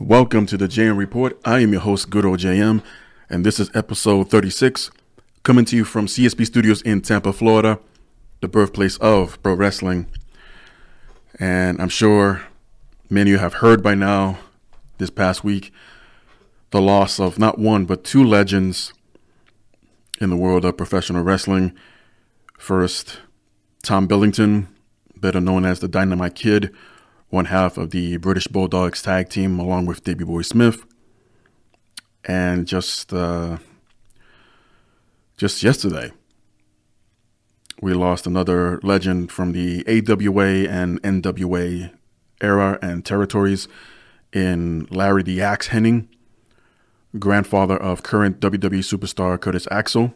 Welcome to the JM Report. I am your host, IAmGoodOlJM, and this is episode 36, coming to you from CSP Studios in Tampa, Florida, the birthplace of pro wrestling. And I'm sure many of you have heard by now this past week the loss of not one but two legends in the world of professional wrestling. First, Tom Billington, better known as the Dynamite Kid, one half of the British Bulldogs tag team, along with Davey Boy Smith. And just yesterday, we lost another legend from the AWA and NWA era and territories in Larry the Axe Hennig, grandfather of current WWE Superstar Curtis Axel,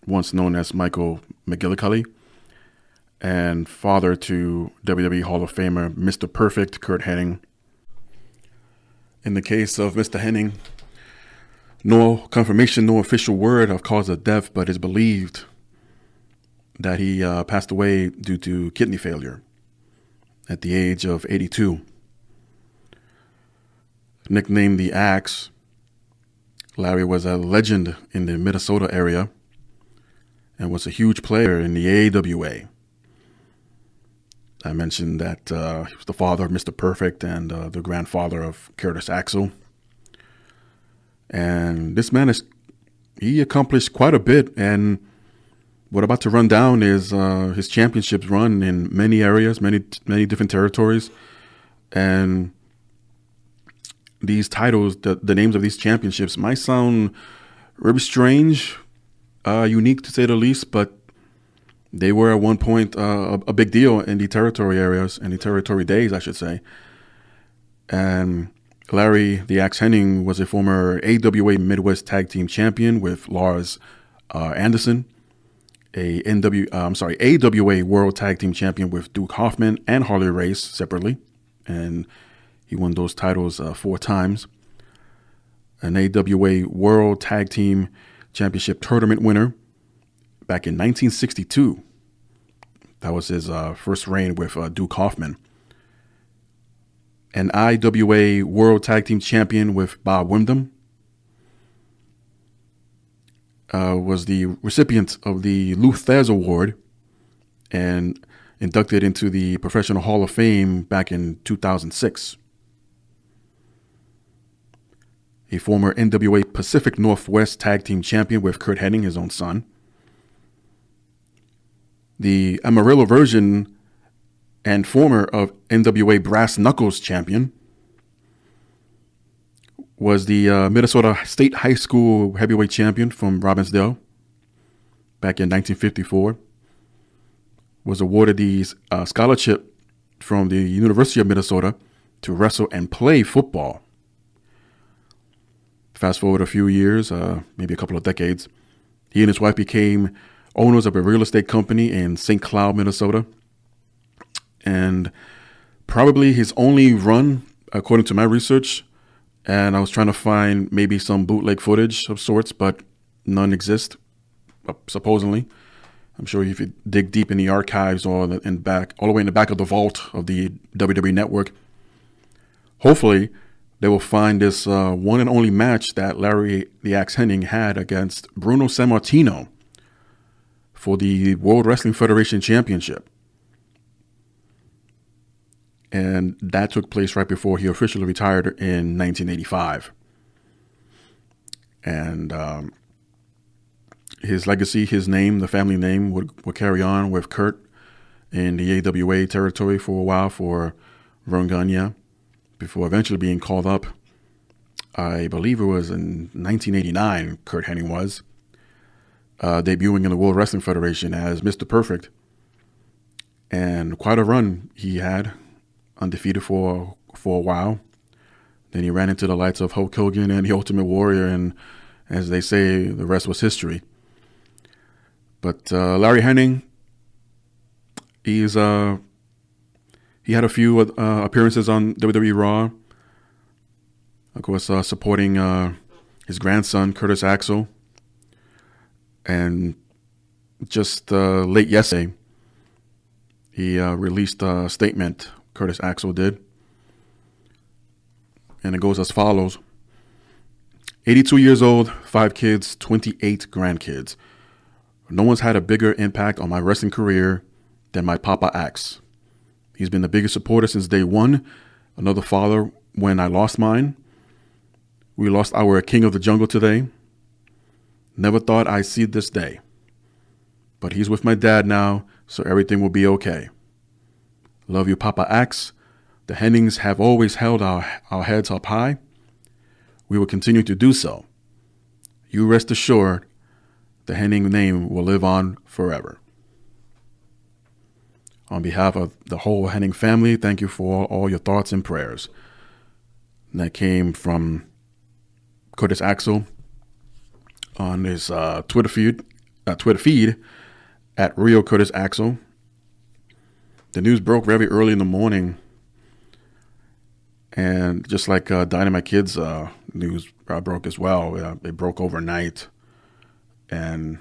once known as Michael McGillicuddy, and father to WWE Hall of Famer Mr. Perfect Curt Hennig. In the case of Mr. Hennig, no confirmation, no official word of cause of death, but it's believed that he passed away due to kidney failure at the age of 82. Nicknamed the Axe, Larry was a legend in the Minnesota area and was a huge player in the AWA. I mentioned that he was the father of Mr. Perfect and the grandfather of Curtis Axel. And this man, he accomplished quite a bit. And what I'm about to run down is his championships run in many areas, many different territories. And these titles, the names of these championships might sound really strange, unique to say the least, but they were at one point a big deal in the territory areas, and the territory days, I should say. And Larry the Axe Hennig was a former AWA Midwest Tag Team Champion with Lars Anderson, AWA World Tag Team Champion with Duke Hoffman and Harley Race separately, and he won those titles 4 times. An AWA World Tag Team Championship Tournament winner back in 1962. That was his first reign with Duke Hoffman. An IWA World Tag Team Champion with Bob Windham. Was the recipient of the Lou Thesz Award and inducted into the Professional Hall of Fame back in 2006. A former NWA Pacific Northwest Tag Team Champion with Curt Hennig, his own son. The Amarillo version and former of NWA Brass Knuckles champion. Was the Minnesota State High School heavyweight champion from Robbinsdale back in 1954. Was awarded the scholarship from the University of Minnesota to wrestle and play football. Fast forward a few years, maybe a couple of decades, he and his wife became owners of a real estate company in St. Cloud, Minnesota. And probably his only run, according to my research, and I was trying to find maybe some bootleg footage of sorts, but none exist, supposedly. I'm sure if you dig deep in the archives or all the way in the back of the vault of the WWE Network, hopefully they will find this one and only match that Larry the Axe Hennig had against Bruno Sammartino for the World Wrestling Federation Championship. And that took place right before he officially retired in 1985. And his legacy, his name, the family name would carry on with Curt in the AWA territory for a while for Verne Gagne, before eventually being called up. I believe it was in 1989, Curt Hennig was, debuting in the World Wrestling Federation as Mr. Perfect. And quite a run he had, undefeated for a while. Then he ran into the likes of Hulk Hogan and the Ultimate Warrior, and as they say, the rest was history. But Larry Hennig, he had a few appearances on WWE Raw. Of course, supporting his grandson, Curtis Axel. And just late yesterday, he released a statement, Curtis Axel did, and it goes as follows. 82 years old, 5 kids, 28 grandkids. No one's had a bigger impact on my wrestling career than my Papa Axe. He's been the biggest supporter since day one, another father when I lost mine. We lost our king of the jungle today. Never thought I'd see this day. But he's with my dad now, so everything will be okay. Love you, Papa Axe. The Hennigs have always held our heads up high. We will continue to do so. You rest assured, the Hennig name will live on forever. On behalf of the whole Hennig family, thank you for all your thoughts and prayers. And that came from Curtis Axel on his Twitter feed at Real Curtis Axel. The news broke very early in the morning, and just like Dynamite Kid's news broke as well, it broke overnight. And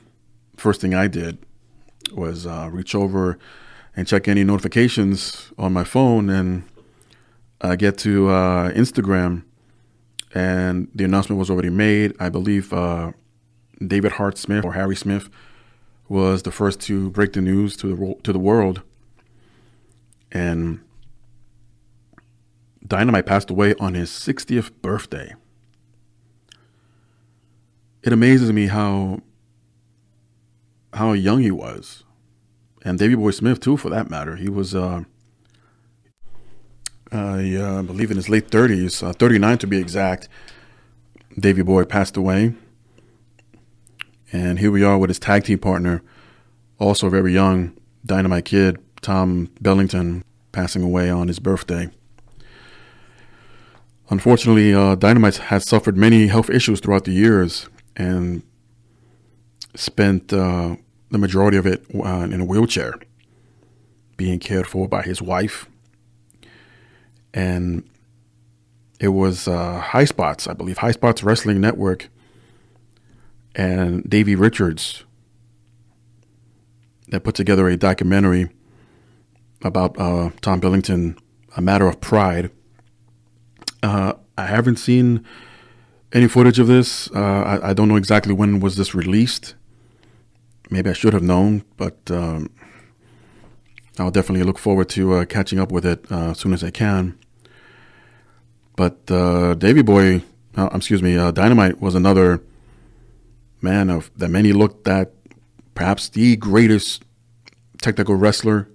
first thing I did was reach over and check any notifications on my phone, and get to Instagram, and the announcement was already made. I believe David Hart Smith or Harry Smith was the first to break the news to the world. And Dynamite passed away on his 60th birthday. It amazes me how young he was. And Davey Boy Smith, too, for that matter. He was, I believe, in his late 30s, 39 to be exact. Davey Boy passed away. And here we are with his tag team partner, also very young, Dynamite Kid, Tom Billington, passing away on his birthday. Unfortunately, Dynamite has suffered many health issues throughout the years and spent the majority of it in a wheelchair, being cared for by his wife. And it was High Spots, I believe, High Spots Wrestling Network and Davey Richards that put together a documentary about Tom Billington, A Matter of Pride. I haven't seen any footage of this. I don't know exactly when was this released. Maybe I should have known, but I'll definitely look forward to catching up with it as soon as I can. But Dynamite was another man that many looked at, perhaps the greatest technical wrestler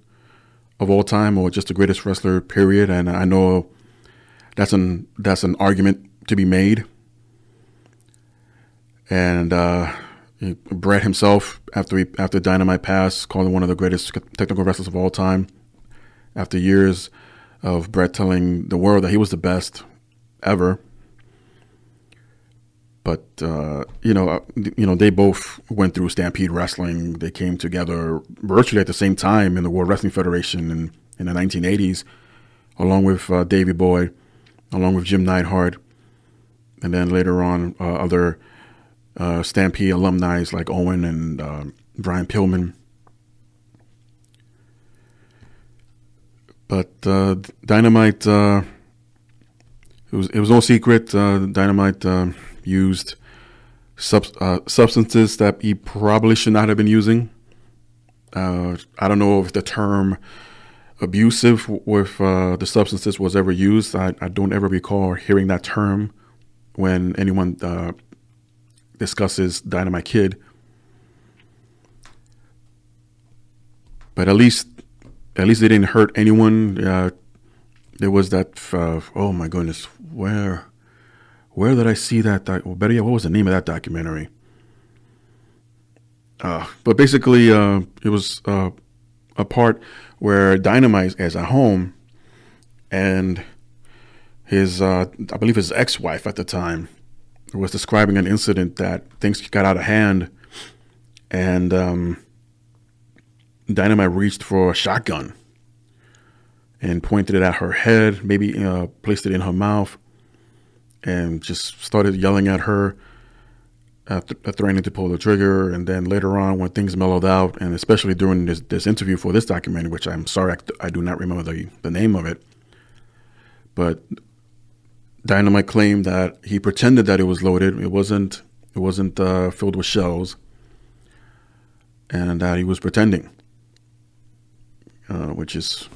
of all time, or just the greatest wrestler, period. And I know that's an argument to be made. And Bret himself, after Dynamite passed, called him one of the greatest technical wrestlers of all time. After years of Bret telling the world that he was the best ever. But they both went through Stampede Wrestling. They came together virtually at the same time in the World Wrestling Federation in the 1980s, along with Davey Boy, along with Jim Neidhart, and then later on other Stampede alumni like Owen and Brian Pillman. But Dynamite, it was no secret. Dynamite used substances that he probably should not have been using. I don't know if the term abusive with the substances was ever used. I don't ever recall hearing that term when anyone discusses Dynamite Kid. But at least they didn't hurt anyone. There was that. Oh my goodness, where did I see that? Better yet, what was the name of that documentary? But basically, it was a part where Dynamite is at home, and his, I believe his ex-wife at the time, was describing an incident that things got out of hand, and Dynamite reached for a shotgun and pointed it at her head, maybe placed it in her mouth, and just started yelling at her, threatening to pull the trigger. And then later on, when things mellowed out, and especially during this interview for this documentary, which I'm sorry I do not remember the name of it, but Dynamite claimed that he pretended that it was loaded. It wasn't. It wasn't filled with shells, and that he was pretending, which is,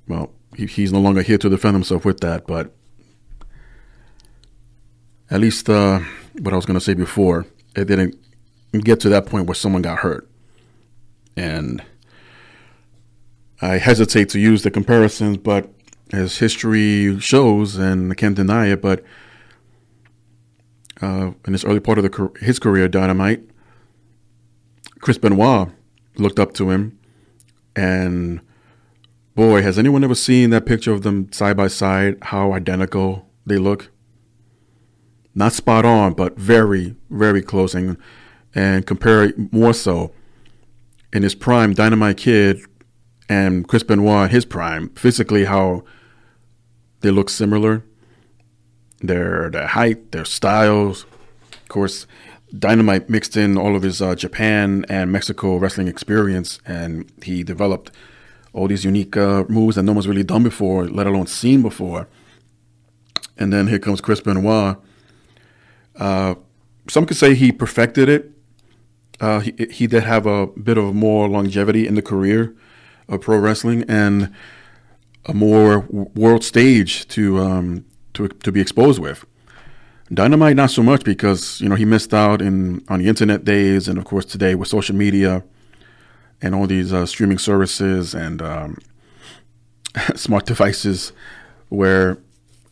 well, he's no longer here to defend himself with that. But at least what I was going to say before, it didn't get to that point where someone got hurt. And I hesitate to use the comparisons, but as history shows, and I can't deny it, but in this early part of his career, Dynamite, Chris Benoit looked up to him. And boy, has anyone ever seen that picture of them side by side, how identical they look? Not spot on, but very, very close. And compare it more so in his prime, Dynamite Kid and Chris Benoit, his prime, physically how they look similar. Their height, their styles. Of course, Dynamite mixed in all of his Japan and Mexico wrestling experience, and he developed all these unique moves that no one's really done before, let alone seen before. And then here comes Chris Benoit. Some could say he perfected it. He did have a bit of more longevity in the career of pro wrestling and a more world stage to be exposed with. Dynamite, not so much, because he missed out on the internet days, and of course today with social media and all these streaming services and smart devices, where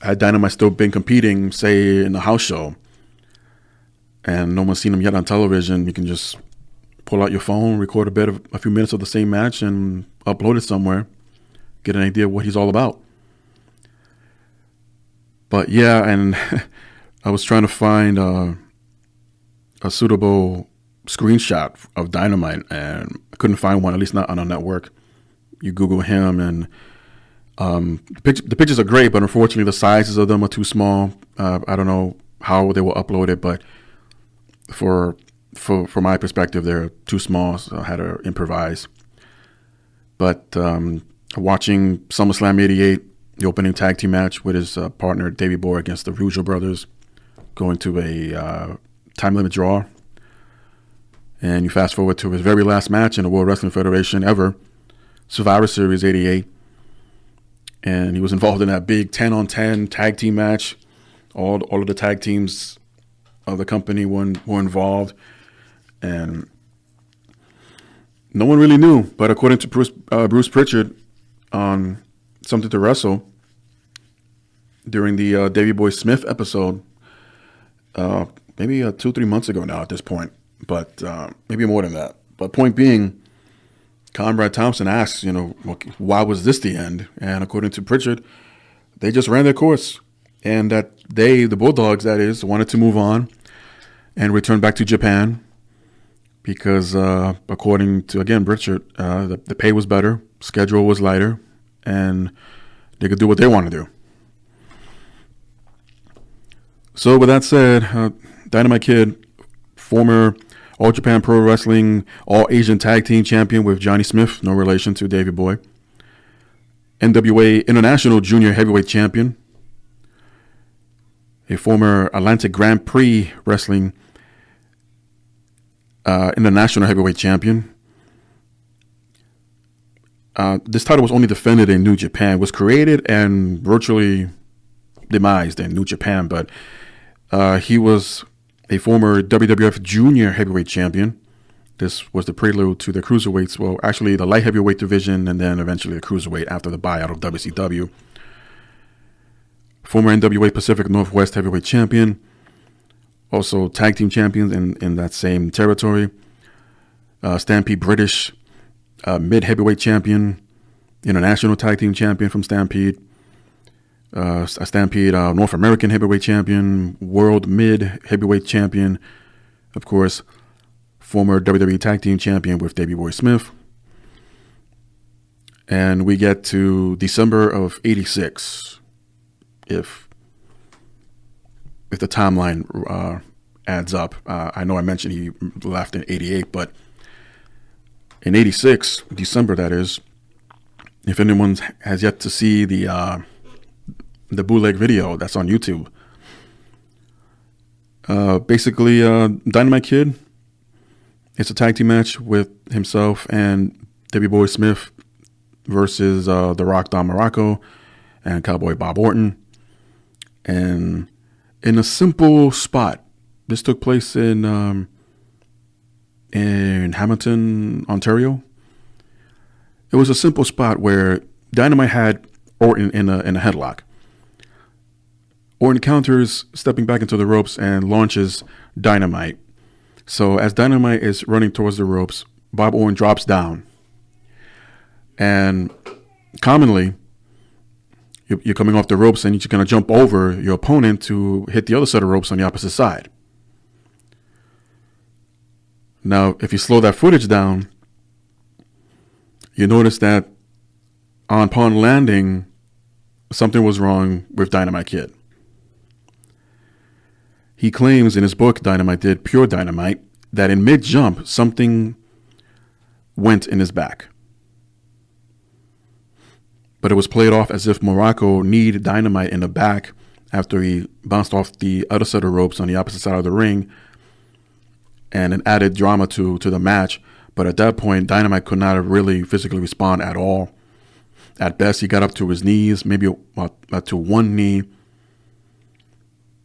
had Dynamite still been competing, say in a house show, and no one's seen him yet on television, you can just pull out your phone, record a few minutes of the same match, and upload it somewhere, get an idea of what he's all about. But yeah, and I was trying to find a suitable screenshot of Dynamite, and I couldn't find one, at least not on a network. You Google him, and the pictures are great, but unfortunately the sizes of them are too small. I don't know how they were uploaded, but for my perspective, they're too small, so I had to improvise. But watching SummerSlam 88, the opening tag team match with his partner Davey Boy against the Rougeau brothers, going to a time limit draw, and you fast forward to his very last match in the World Wrestling Federation ever, Survivor Series 88, and he was involved in that big 10-on-10 tag team match. All of the tag teams of the company were involved, and no one really knew. But according to Bruce Pritchard on Something to Wrestle, during the Davey Boy Smith episode, maybe 2-3 months ago now at this point, but maybe more than that. But point being, Conrad Thompson asked, why was this the end? And according to Pritchard, they just ran their course, and that the Bulldogs, that is, wanted to move on and return back to Japan because, according to, again, Pritchard, the pay was better, schedule was lighter, and they could do what they want to do. So with that said, Dynamite Kid, former All Japan Pro Wrestling All Asian Tag Team Champion with Johnny Smith, no relation to Davey Boy. NWA International Junior Heavyweight Champion. A former Atlantic Grand Prix Wrestling International Heavyweight Champion. This title was only defended in New Japan. It was created and virtually demised in New Japan, but he was a former WWF Junior Heavyweight Champion. This was the prelude to the Cruiserweights. Well, actually the Light Heavyweight division, and then eventually the Cruiserweight after the buyout of WCW. Former NWA Pacific Northwest Heavyweight Champion. Also Tag Team Champions in that same territory. Stampede British Mid Heavyweight Champion. International Tag Team Champion from Stampede. A Stampede North American Heavyweight Champion. World Mid Heavyweight Champion. Of course, former WWE Tag Team Champion with Davey Boy Smith. And we get to December of 86. If the timeline adds up. I know I mentioned he left in 88, but in 86, December that is, if anyone has yet to see the the bootleg video that's on YouTube. Basically, Dynamite Kid, it's a tag team match with himself and Davey Boy Smith versus The Rock Don Morocco and Cowboy Bob Orton. And in a simple spot, this took place in Hamilton, Ontario. It was a simple spot where Dynamite had Orton in a headlock. Orton counters, stepping back into the ropes, and launches Dynamite. So as Dynamite is running towards the ropes, Bob Orton drops down. And commonly, you're coming off the ropes and you're going to jump over your opponent to hit the other set of ropes on the opposite side. Now, if you slow that footage down, you notice that upon landing, something was wrong with Dynamite Kid. He claims in his book, Dynamite Did, Pure Dynamite, that in mid-jump, something went in his back. But it was played off as if Morocco kneed Dynamite in the back after he bounced off the other set of ropes on the opposite side of the ring, and it added drama to the match. But at that point, Dynamite could not really physically respond at all. At best, he got up to his knees, maybe to one knee.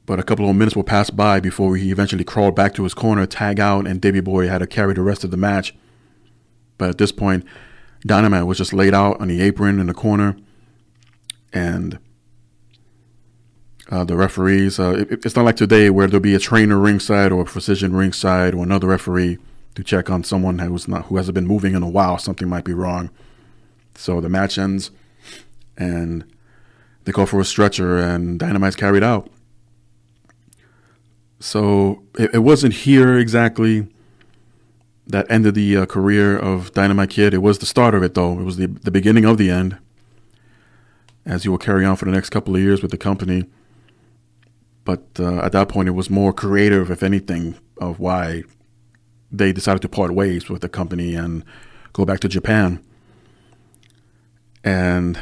But a couple of minutes will pass by before he eventually crawled back to his corner, tag out, and Davey Boy had to carry the rest of the match. But at this point, Dynamite was just laid out on the apron in the corner. And the referees, it's not like today where there'll be a trainer ringside or a physician ringside or another referee to check on someone who hasn't been moving in a while. Something might be wrong. So the match ends, and they call for a stretcher, and Dynamite's carried out. So it wasn't here exactly that ended the career of Dynamite Kid. It was the start of it, though. It was the beginning of the end, as he will carry on for the next couple of years with the company. But at that point, it was more creative, if anything, of why they decided to part ways with the company and go back to Japan. And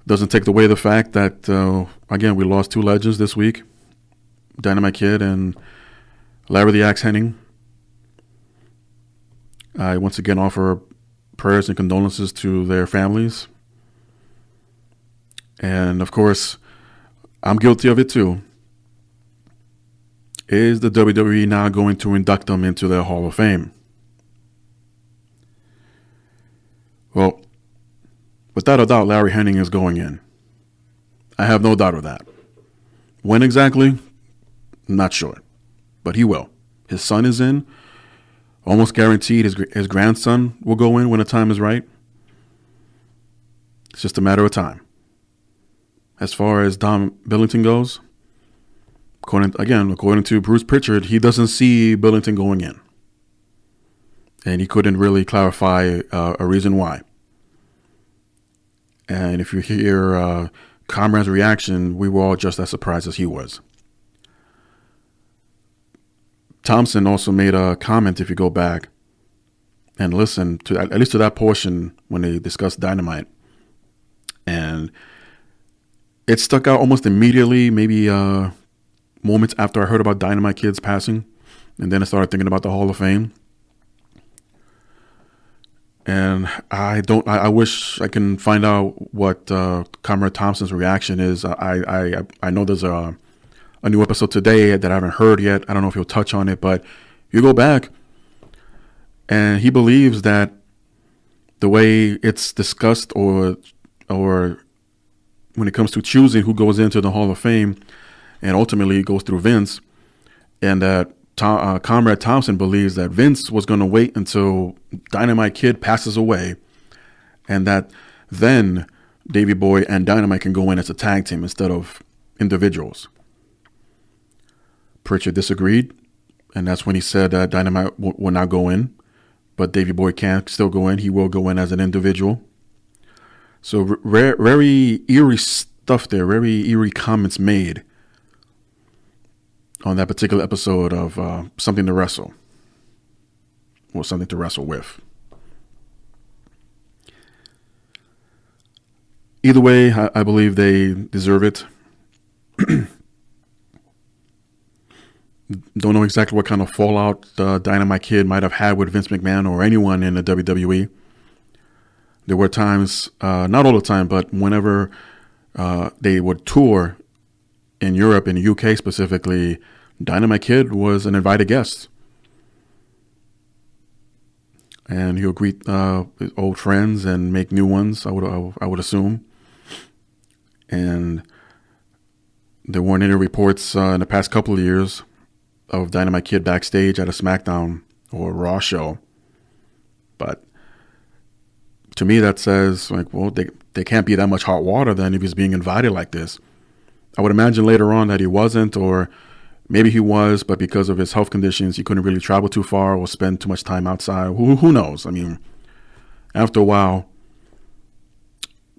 doesn't take away the fact that, again, we lost two legends this week, Dynamite Kid and Larry the Axe Hennig. I once again offer prayers and condolences to their families. And, of course, I'm guilty of it too. Is the WWE now going to induct them into their Hall of Fame? Well, without a doubt, Larry Hennig is going in. I have no doubt of that. When exactly? Not sure. But he will. His son is in. Almost guaranteed his grandson will go in when the time is right. It's just a matter of time. As far as Tom Billington goes, according to Bruce Pritchard, he doesn't see Billington going in. And he couldn't really clarify a reason why. And if you hear Comrade's reaction, we were all just as surprised as he was. Thompson also made a comment, if you go back and listen to at least to that portion when they discussed Dynamite. And it stuck out almost immediately, maybe moments after I heard about Dynamite Kid's passing. And then I started thinking about the Hall of Fame. And I wish I can find out what Comrade Thompson's reaction is. I know there's a new episode today that I haven't heard yet. I don't know if he'll touch on it, but you go back and he believes that the way it's discussed or when it comes to choosing who goes into the Hall of Fame and ultimately it goes through Vince, and that Comrade Thompson believes that Vince was going to wait until Dynamite Kid passes away and that then Davey Boy and Dynamite can go in as a tag team instead of individuals. Pritchard disagreed, and that's when he said that Dynamite will not go in, but Davey Boy can still go in. He will go in as an individual. So very eerie stuff there, very eerie comments made on that particular episode of Something to Wrestle, or Something to Wrestle With. Either way, I believe they deserve it. Don't know exactly what kind of fallout Dynamite Kid might have had with Vince McMahon or anyone in the WWE. There were times, not all the time, but whenever they would tour in Europe, in the UK specifically, Dynamite Kid was an invited guest. And he'll greet his old friends and make new ones, I would assume. And there weren't any reports in the past couple of years of Dynamite Kid backstage at a Smackdown or a Raw show. But to me, that says, like, well, they can't be that much hot water then if he's being invited like this. I would imagine later on that he wasn't, or maybe he was, but because of his health conditions, he couldn't really travel too far or spend too much time outside. Who knows? I mean, after a while,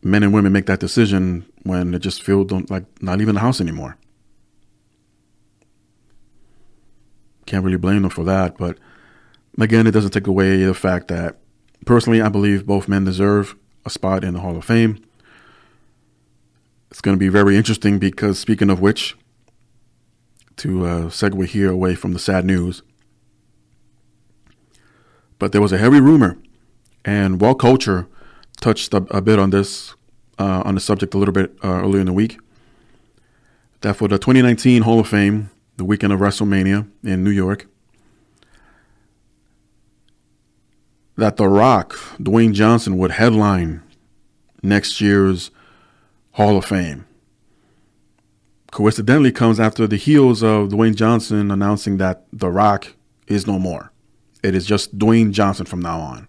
men and women make that decision when they just feel like not leaving the house anymore. Can't really blame them for that. But again, it doesn't take away the fact that personally, I believe both men deserve a spot in the Hall of Fame. It's going to be very interesting because, speaking of which, to segue here away from the sad news, but there was a heavy rumor, and Wall Culture touched a bit on this, on the subject a little bit earlier in the week, that for the 2019 Hall of Fame, the weekend of WrestleMania in New York, that The Rock, Dwayne Johnson, would headline next year's Hall of Fame. Coincidentally comes after the heels of Dwayne Johnson announcing that The Rock is no more. It is just Dwayne Johnson from now on.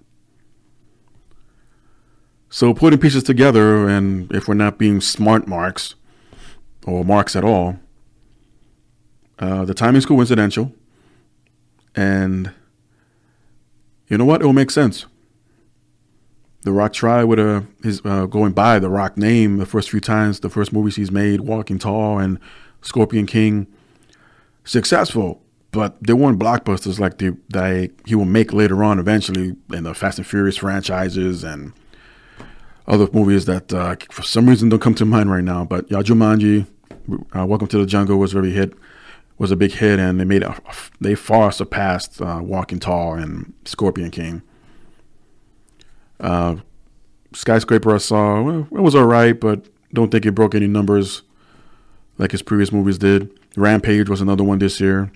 So putting pieces together, and if we're not being smart marks, or marks at all, the timing is coincidental. And you know what? It will make sense. The Rock tried with his going by the Rock name the first few times, the first movies he's made, Walking Tall and Scorpion King, successful, but they weren't blockbusters like he will make later on eventually in the Fast and Furious franchises and other movies that for some reason don't come to mind right now. But Jumanji, Welcome to the Jungle was a big hit, and they far surpassed Walking Tall and Scorpion King. Skyscraper I saw, well, it was all right, but don't think it broke any numbers like his previous movies did. Rampage was another one this year.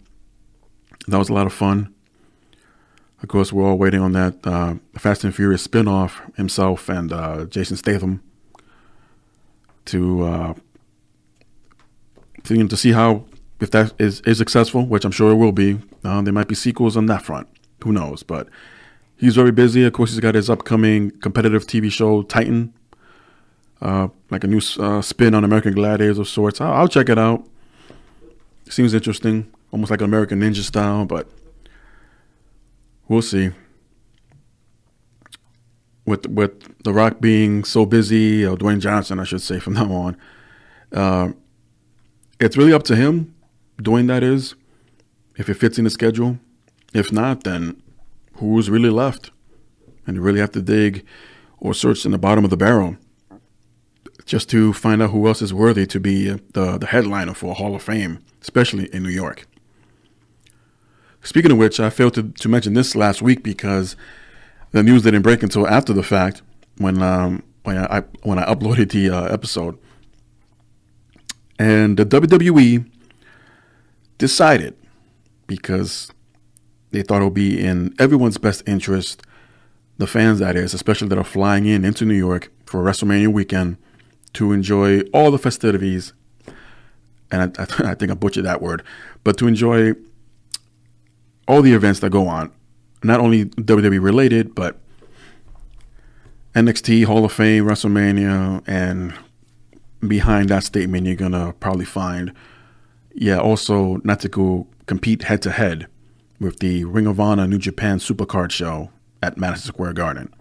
That was a lot of fun. Of course, we're all waiting on that Fast and Furious spinoff, himself and Jason Statham, to see how, if that is successful, which I'm sure it will be. There might be sequels on that front. Who knows? But he's very busy. Of course, he's got his upcoming competitive TV show, Titan, like a new spin on American Gladiators of sorts. I'll check it out. It seems interesting, almost like an American Ninja style, but we'll see. With The Rock being so busy, or Dwayne Johnson, I should say, from now on, it's really up to him doing that is, if it fits in the schedule. If not, then who's really left? And you really have to dig or search in the bottom of the barrel just to find out who else is worthy to be the headliner for a Hall of Fame, especially in New York. Speaking of which, I failed to mention this last week because the news didn't break until after the fact when I uploaded the episode. And the WWE decided, because they thought it would be in everyone's best interest, the fans that is, especially that are flying into New York for WrestleMania weekend, to enjoy all the festivities, and I think I butchered that word, but to enjoy all the events that go on, not only WWE related, but NXT, Hall of Fame, WrestleMania, and behind that statement, you're going to probably find, also not to go compete head to head with the Ring of Honor New Japan Supercard show at Madison Square Garden.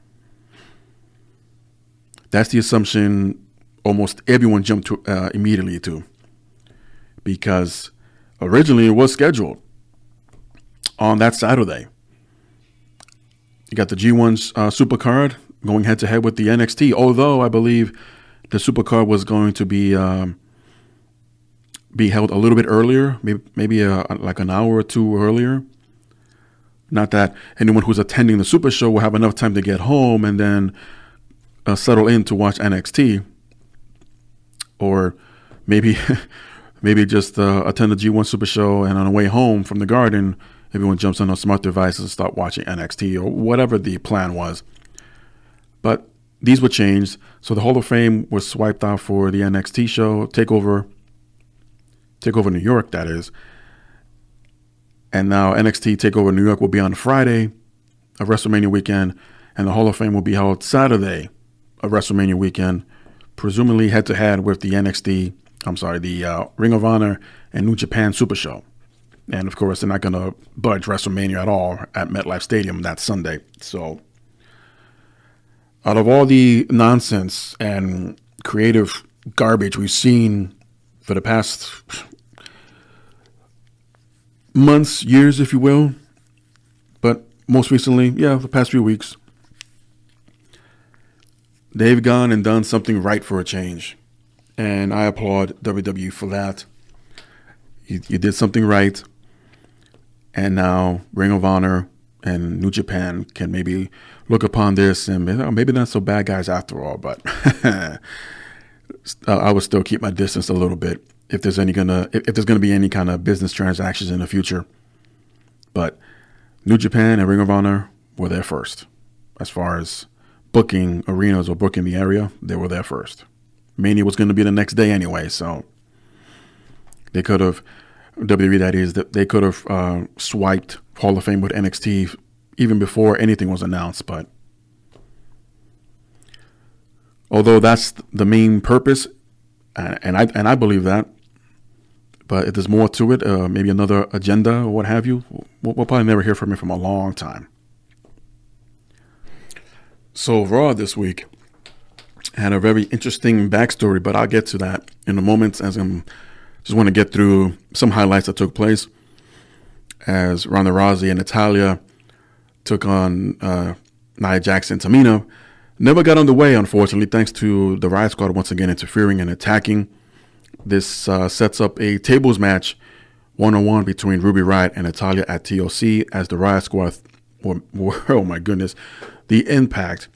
That's the assumption almost everyone jumped to immediately to, because originally it was scheduled on that Saturday. You got the G1 Supercard going head to head with the NXT, although I believe the Supercard was going to be held a little bit earlier, maybe like an hour or two earlier. Not that anyone who's attending the Super Show will have enough time to get home and then settle in to watch NXT, or maybe just attend the G1 Super Show, and on the way home from the Garden, everyone jumps on a smart device and start watching NXT or whatever the plan was. But these were changed, so the Hall of Fame was swiped out for the NXT show, Takeover New York, that is. And now NXT Takeover New York will be on Friday of WrestleMania weekend, and the Hall of Fame will be held Saturday of WrestleMania weekend, presumably head-to-head with the Ring of Honor and New Japan Super Show. And, of course, they're not going to budge WrestleMania at all at MetLife Stadium that Sunday. So, out of all the nonsense and creative garbage we've seen for the past months, years, if you will, but most recently, the past few weeks, they've gone and done something right for a change. And I applaud WWE for that. You did something right. And now Ring of Honor and New Japan can maybe look upon this and maybe not so bad guys after all, but I would still keep my distance a little bit if there's gonna be any kind of business transactions in the future. But New Japan and Ring of Honor were there first. As far as booking arenas or booking the area, they were there first. Mania was going to be the next day anyway, so they could have, WWE that is, they could have swiped Hall of Fame with NXT even before anything was announced. But although that's the main purpose, and I believe that, but if there's more to it, maybe another agenda or what have you, we'll probably never hear from it from a long time. So Raw this week had a very interesting backstory, but I'll get to that in a moment, as I'm just want to get through some highlights that took place as Ronda Rousey and Natalya took on Nia Jax and Tamina. Never got underway, unfortunately, thanks to the Riot Squad once again interfering and attacking. This sets up a tables match, one-on-one between Ruby Riott and Natalya at TLC, as the Riot Squad oh my goodness, the impact.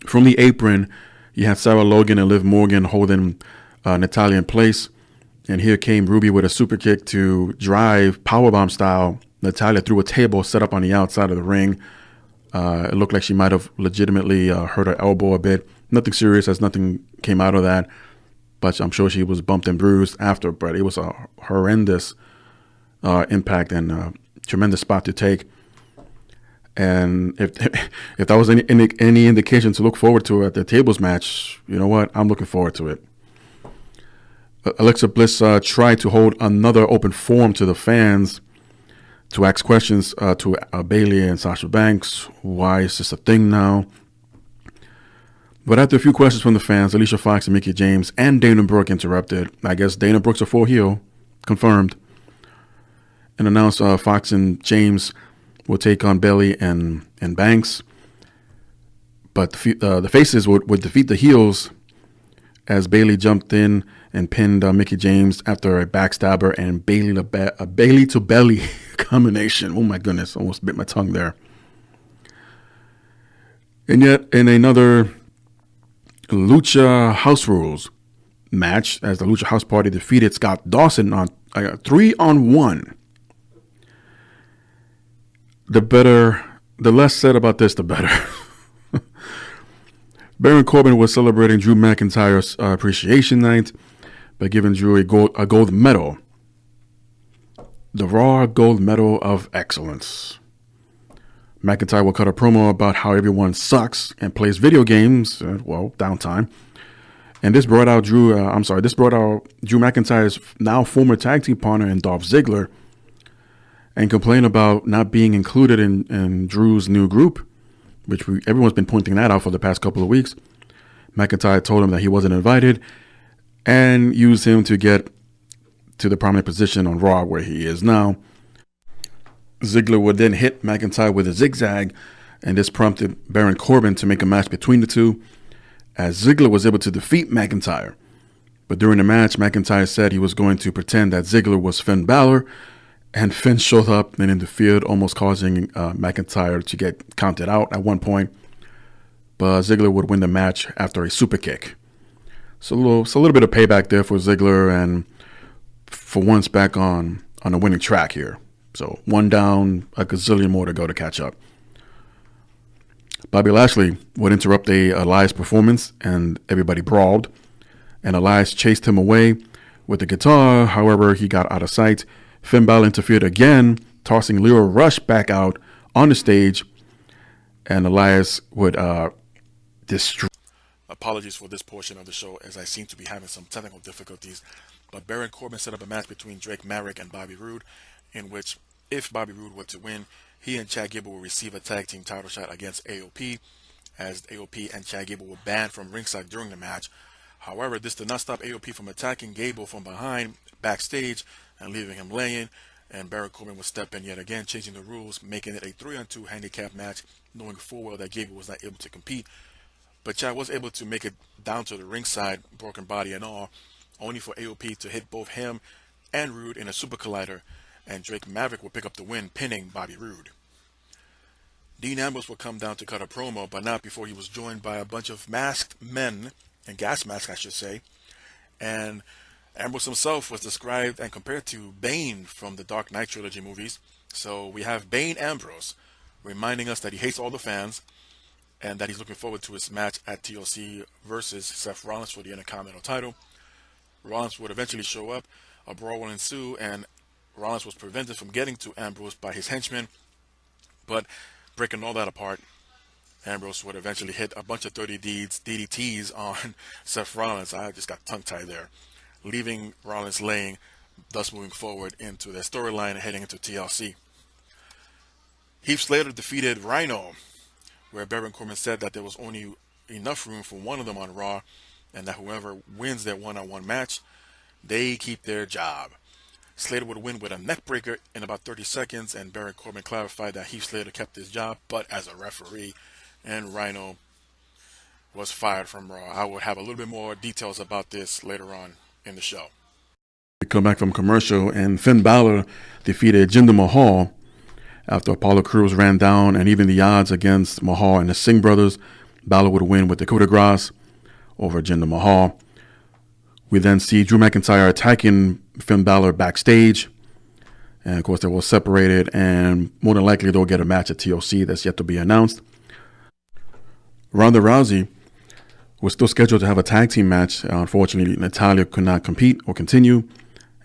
From the apron, you have Sarah Logan and Liv Morgan holding Natalya in place. And here came Ruby with a super kick to drive powerbomb style Natalya through a table set up on the outside of the ring. It looked like she might have legitimately hurt her elbow a bit. Nothing serious, as nothing came out of that. But I'm sure she was bumped and bruised after. But it was a horrendous impact and a tremendous spot to take. And if that was any indication to look forward to at the tables match, you know what? I'm looking forward to it. Alexa Bliss tried to hold another open forum to the fans to ask questions to Bayley and Sasha Banks. Why is this a thing now? But after a few questions from the fans, Alicia Fox and Mickie James and Dana Brooke interrupted. I guess Dana Brooke's a full heel, confirmed, and announced Fox and James will take on Bayley and Banks. But the faces would defeat the heels, as Bayley jumped in and pinned Mickie James after a backstabber and a Bayley to belly combination. Oh my goodness, almost bit my tongue there. And yet in another Lucha House Rules match, as the Lucha House Party defeated Scott Dawson on 3-on-1. The less said about this, the better. Baron Corbin was celebrating Drew McIntyre's appreciation night by giving Drew a gold medal. The Raw Gold Medal of Excellence. McIntyre will cut a promo about how everyone sucks and plays video games, downtime. And this brought out Drew McIntyre's now former tag team partner and Dolph Ziggler, and complained about not being included in Drew's new group, which everyone's been pointing that out for the past couple of weeks. McIntyre told him that he wasn't invited and used him to get to the prominent position on Raw where he is now. Ziggler would then hit McIntyre with a zigzag, and this prompted Baron Corbin to make a match between the two. as Ziggler was able to defeat McIntyre. But during the match, McIntyre said he was going to pretend that Ziggler was Finn Balor, and Finn showed up and interfered, almost causing McIntyre to get counted out at one point. But Ziggler would win the match after a super kick. So a little bit of payback there for Ziggler, and for once back on a winning track here. So one down, a gazillion more to go to catch up. Bobby Lashley would interrupt Elias performance, and everybody brawled. And Elias chased him away with the guitar. However, he got out of sight. Finn Balor interfered again, tossing Leo Rush back out on the stage. And Elias would destroy. Apologies for this portion of the show, as I seem to be having some technical difficulties. But Baron Corbin set up a match between Drake Maverick and Bobby Roode, in which, if Bobby Roode were to win, he and Chad Gable will receive a tag team title shot against AOP, as AOP and Chad Gable were banned from ringside during the match. However, this did not stop AOP from attacking Gable from behind backstage and leaving him laying, and Baron Corbin would step in yet again, changing the rules, making it a 3-on-2 handicap match, knowing full well that Gable was not able to compete. But Chad was able to make it down to the ringside, broken body and all, only for AOP to hit both him and Roode in a super collider, and Drake Maverick would pick up the win, pinning Bobby Roode. Dean Ambrose would come down to cut a promo, but not before he was joined by a bunch of masked men, and gas masks I should say, and Ambrose himself was described and compared to Bane from the Dark Knight trilogy movies. So we have Bane Ambrose reminding us that he hates all the fans and that he's looking forward to his match at TLC versus Seth Rollins for the Intercontinental title. Rollins would eventually show up, a brawl will ensue, and Rollins was prevented from getting to Ambrose by his henchmen, but breaking all that apart, Ambrose would eventually hit a bunch of 30 DDTs on Seth Rollins. I just got tongue-tied there, leaving Rollins laying, thus moving forward into their storyline and heading into TLC. Heath Slater defeated Rhino, where Baron Corbin said that there was only enough room for one of them on Raw, and that whoever wins their one-on-one match, they keep their job. Slater would win with a neckbreaker in about 30 seconds, and Baron Corbin clarified that Heath Slater kept his job, but as a referee, and Rhino was fired from Raw. I will have a little bit more details about this later on in the show. We come back from commercial, and Finn Balor defeated Jinder Mahal after Apollo Crews ran down, and even the odds against Mahal and the Singh brothers, Balor would win with the coup de grace over Jinder Mahal. We then see Drew McIntyre attacking Finn Balor backstage, and of course they were separated, and more than likely they'll get a match at TLC that's yet to be announced. Ronda Rousey was still scheduled to have a tag team match. Unfortunately, Natalya could not compete or continue,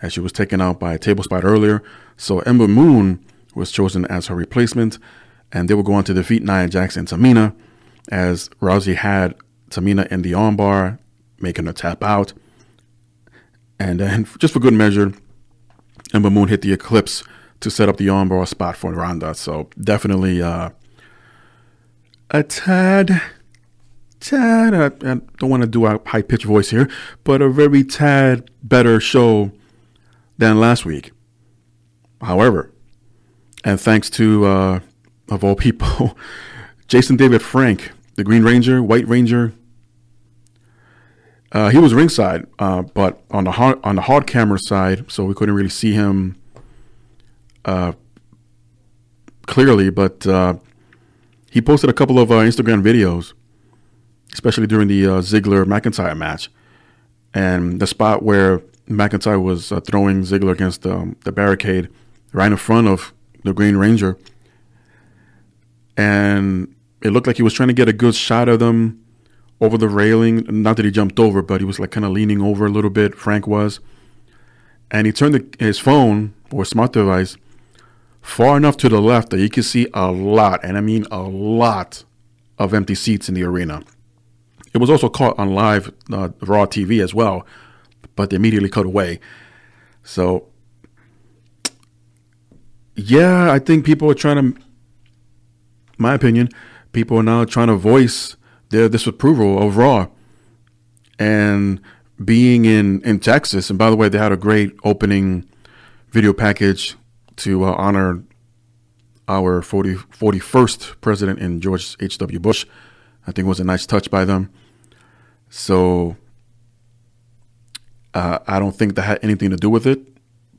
as she was taken out by a table spot earlier. So Ember Moon was chosen as her replacement, and they would go on to defeat Nia Jax and Tamina, as Rousey had Tamina in the armbar, making her tap out. And then, just for good measure, Ember Moon hit the Eclipse to set up the armbar spot for Ronda. So definitely a tad, I don't want to do a high-pitched voice here, but a very tad better show than last week. However, and thanks to, of all people, Jason David Frank, the Green Ranger, White Ranger, he was ringside, but on the hard camera side, so we couldn't really see him clearly, but he posted a couple of Instagram videos, especially during the Ziggler-McIntyre match, and the spot where McIntyre was throwing Ziggler against the barricade right in front of the Green Ranger, and it looked like he was trying to get a good shot of them over the railing. Not that he jumped over, but he was like kind of leaning over a little bit, Frank was, and he turned his phone or smart device far enough to the left that you could see a lot, and I mean a lot, of empty seats in the arena. It was also caught on live Raw TV as well, but they immediately cut away. So, yeah, I think people are trying to, my opinion, people are now trying to voice their disapproval of Raw. And being in Texas, and by the way, they had a great opening video package to honor our 41st president in George H.W. Bush. I think it was a nice touch by them. So I don't think that had anything to do with it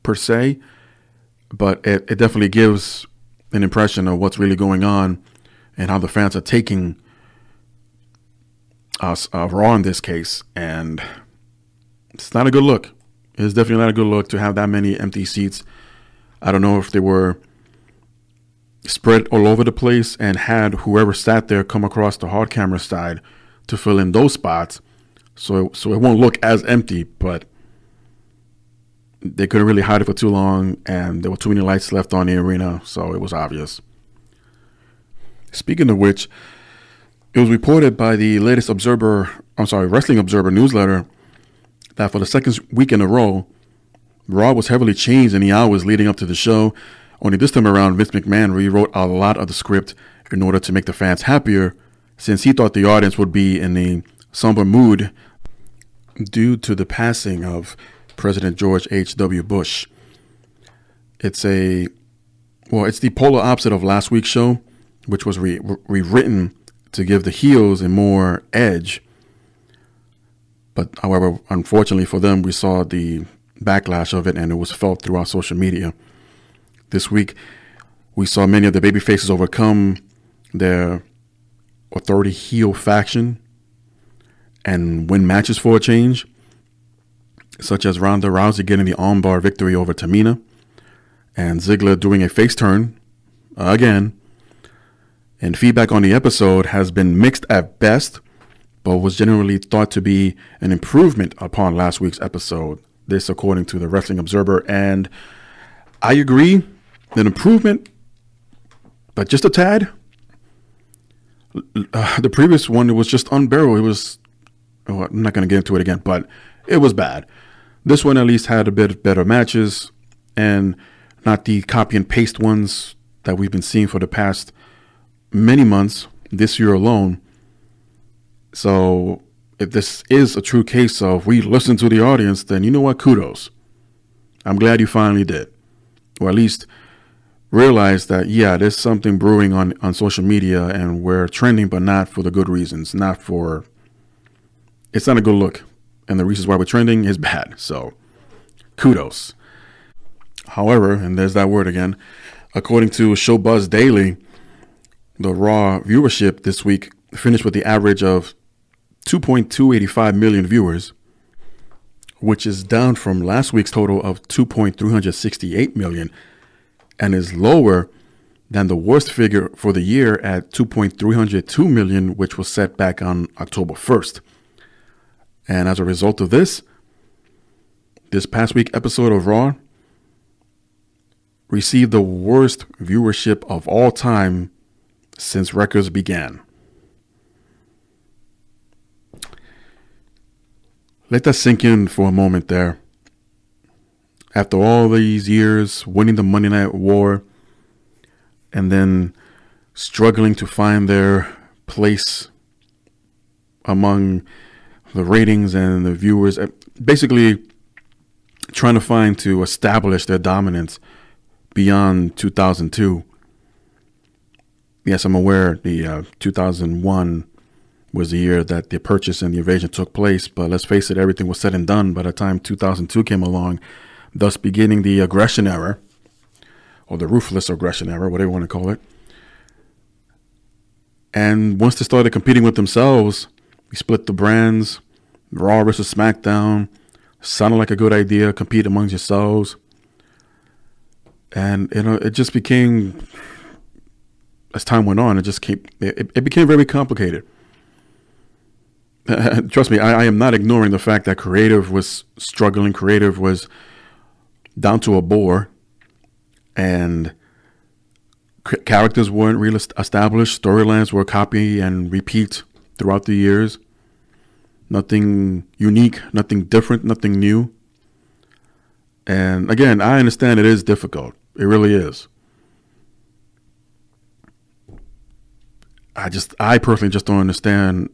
per se, but it definitely gives an impression of what's really going on and how the fans are taking us Raw in this case. And it's not a good look. It's definitely not a good look to have that many empty seats. I don't know if they were spread all over the place and had whoever sat there come across the hard camera side to fill in those spots, so it won't look as empty. But they couldn't really hide it for too long, and there were too many lights left on the arena, so it was obvious. Speaking of which, it was reported by the latest Wrestling Observer newsletter that for the second week in a row, Raw was heavily changed in the hours leading up to the show. Only this time around, Vince McMahon rewrote a lot of the script in order to make the fans happier, since he thought the audience would be in a somber mood due to the passing of President George H.W. Bush. It's the polar opposite of last week's show, which was rewritten to give the heels a more edge. But however, unfortunately for them, we saw the backlash of it, and it was felt throughout social media. This week, we saw many of the babyfaces overcome their authority heel faction and win matches for a change, such as Ronda Rousey getting the armbar victory over Tamina, and Ziggler doing a face turn again. And feedback on the episode has been mixed at best, but was generally thought to be an improvement upon last week's episode. This according to the Wrestling Observer, and I agree, an improvement, but just a tad. The previous one, it was just unbearable. I'm not going to get into it again, but it was bad. This one at least had a bit better matches, and not the copy and paste ones that we've been seeing for the past many months, this year alone. So if this is a true case of we listen to the audience, then you know what? Kudos. I'm glad you finally did. Or at least realize that, yeah, there's something brewing on social media and we're trending, but not for the good reasons. It's not a good look. And the reasons why we're trending is bad. So kudos. However, and there's that word again, according to Showbuzz Daily, the Raw viewership this week finished with the average of 2.285 million viewers, which is down from last week's total of 2.368 million and is lower than the worst figure for the year at 2.302 million, which was set back on October 1st. And as a result of this past week episode of Raw received the worst viewership of all time since records began. Let that sink in for a moment there. After all these years, winning the Monday Night War and then struggling to find their place among the ratings and the viewers, basically trying to establish their dominance beyond 2002. Yes, I'm aware the 2001 was the year that the purchase and the invasion took place, but let's face it, everything was said and done by the time 2002 came along, thus beginning the aggression era, or the ruthless aggression era, whatever you want to call it. And once they started competing with themselves, we split the brands, Raw versus SmackDown, sounded like a good idea, compete amongst yourselves. And, it just became, as time went on, it became very complicated. Trust me, I am not ignoring the fact that creative was struggling. Creative was down to a bore, and characters weren't really established. Storylines were copy and repeat throughout the years. Nothing unique, nothing different, nothing new. And again, I understand it is difficult. It really is. I personally just don't understand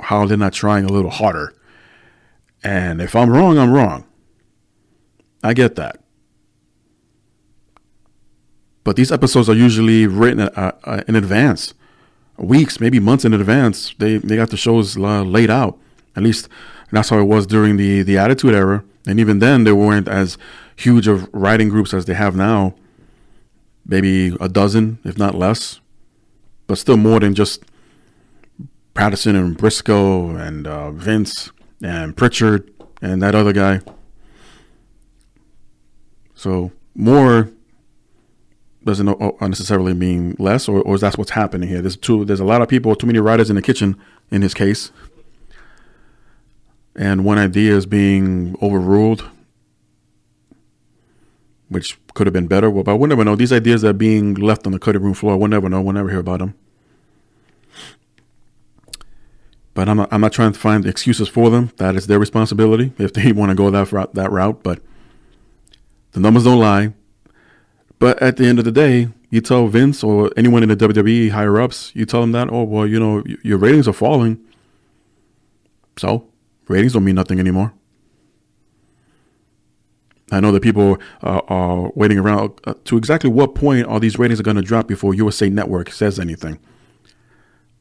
how they're not trying a little harder. And if I'm wrong, I'm wrong. I get that. But these episodes are usually written in advance, weeks, maybe months in advance. They got the shows laid out, At least that's how it was during the Attitude Era. And even then, there weren't as huge of writing groups as they have now. Maybe a dozen, if not less. But still more than just Patterson and Briscoe and Vince and Pritchard and that other guy. So more doesn't necessarily mean less, or that's what's happening here. There's a lot of people, too many writers in the kitchen in his case. And one idea is being overruled, which could have been better. Well, but we'll never know. These ideas are being left on the cutting room floor. We'll never know. We'll never hear about them. But I'm not trying to find excuses for them. That is their responsibility if they want to go that route. But the numbers don't lie. But at the end of the day, you tell Vince or anyone in the WWE higher ups, you tell them that, oh, well, your ratings are falling. So ratings don't mean nothing anymore. I know that people are waiting around to exactly what point are these ratings going to drop before USA Network says anything.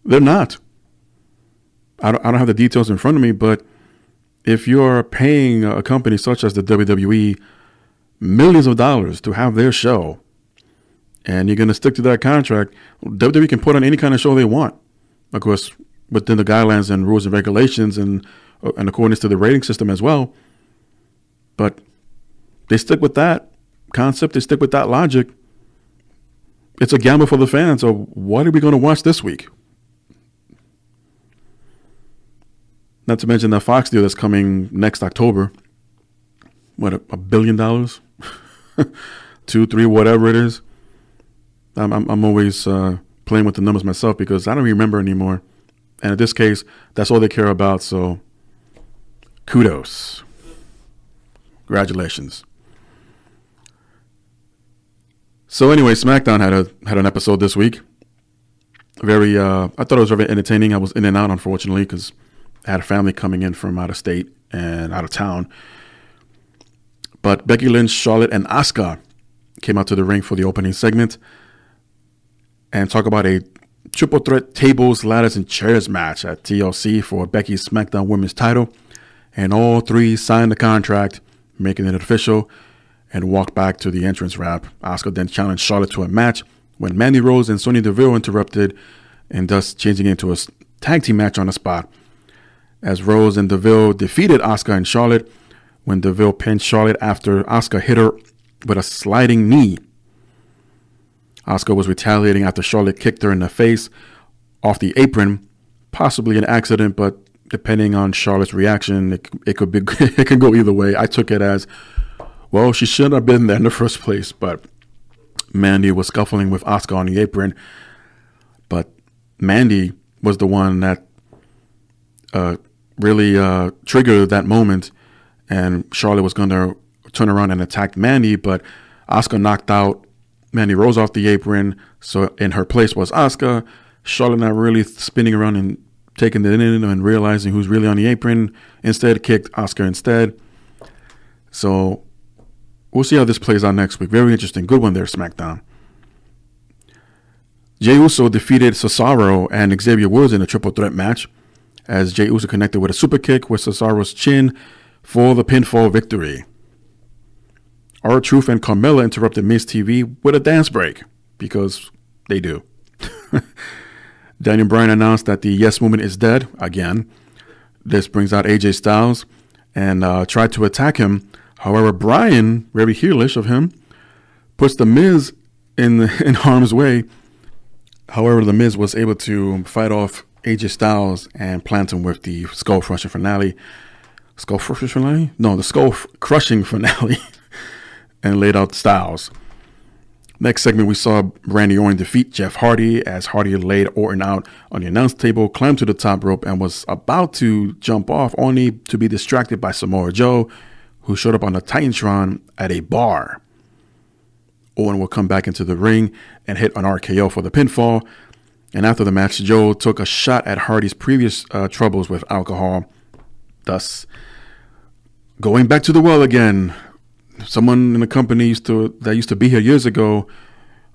They're not. I don't have the details in front of me, but if you're paying a company such as the WWE millions of dollars to have their show, and you're going to stick to that contract, WWE can put on any kind of show they want, of course, within the guidelines and rules and regulations and according to the rating system as well. But they stick with that concept. They stick with that logic. It's a gamble for the fans. So what are we going to watch this week? Not to mention the Fox deal that's coming next October. What, $1 billion? 2, 3, whatever it is. I'm always playing with the numbers myself because I don't remember anymore. And in this case, that's all they care about. So kudos. Congratulations. So anyway, Smackdown had an episode this week. I thought it was very entertaining. I was in and out, unfortunately, because I had a family coming in from out of state and out of town. But Becky Lynch, Charlotte, and Asuka came out to the ring for the opening segment and talk about a triple threat tables, ladders, and chairs match at TLC for Becky's SmackDown Women's title. And all three signed the contract, making it official, and walked back to the entrance ramp. Asuka then challenged Charlotte to a match when Mandy Rose and Sonya Deville interrupted, and thus changing it into a tag team match on the spot. As Rose and Deville defeated Asuka and Charlotte when Deville pinned Charlotte after Asuka hit her with a sliding knee. Asuka was retaliating after Charlotte kicked her in the face off the apron, possibly an accident, but depending on Charlotte's reaction, it could be it can go either way. I took it as, well, she shouldn't have been there in the first place, but Mandy was scuffling with Asuka on the apron. But Mandy was the one that really triggered that moment, and Charlotte was going to turn around and attack Mandy, but Asuka knocked out Mandy Rose off the apron, so in her place was Asuka. Charlotte not really spinning around and taking it in and realizing who's really on the apron, instead kicked Asuka instead. So we'll see how this plays out next week. Very interesting. Good one there, SmackDown. Jey Uso defeated Cesaro and Xavier Woods in a triple threat match, as Jey Uso connected with a super kick with Cesaro's chin for the pinfall victory. R-Truth and Carmella interrupted Miz TV with a dance break, because they do. Daniel Bryan announced that the Yes Movement is dead again. This brings out AJ Styles and tried to attack him. However, Bryan, very heelish of him, puts the Miz in harm's way. However, the Miz was able to fight off AJ Styles and plant him with the skull crushing finale. Skull crushing finale? No, the skull crushing finale. And laid out Styles. Next segment, we saw Randy Orton defeat Jeff Hardy as Hardy laid Orton out on the announce table, climbed to the top rope, and was about to jump off, only to be distracted by Samoa Joe, who showed up on the Titantron at a bar. Orton will come back into the ring and hit an RKO for the pinfall. And after the match, Joe took a shot at Hardy's previous troubles with alcohol, thus going back to the well again. Someone in the company that used to be here years ago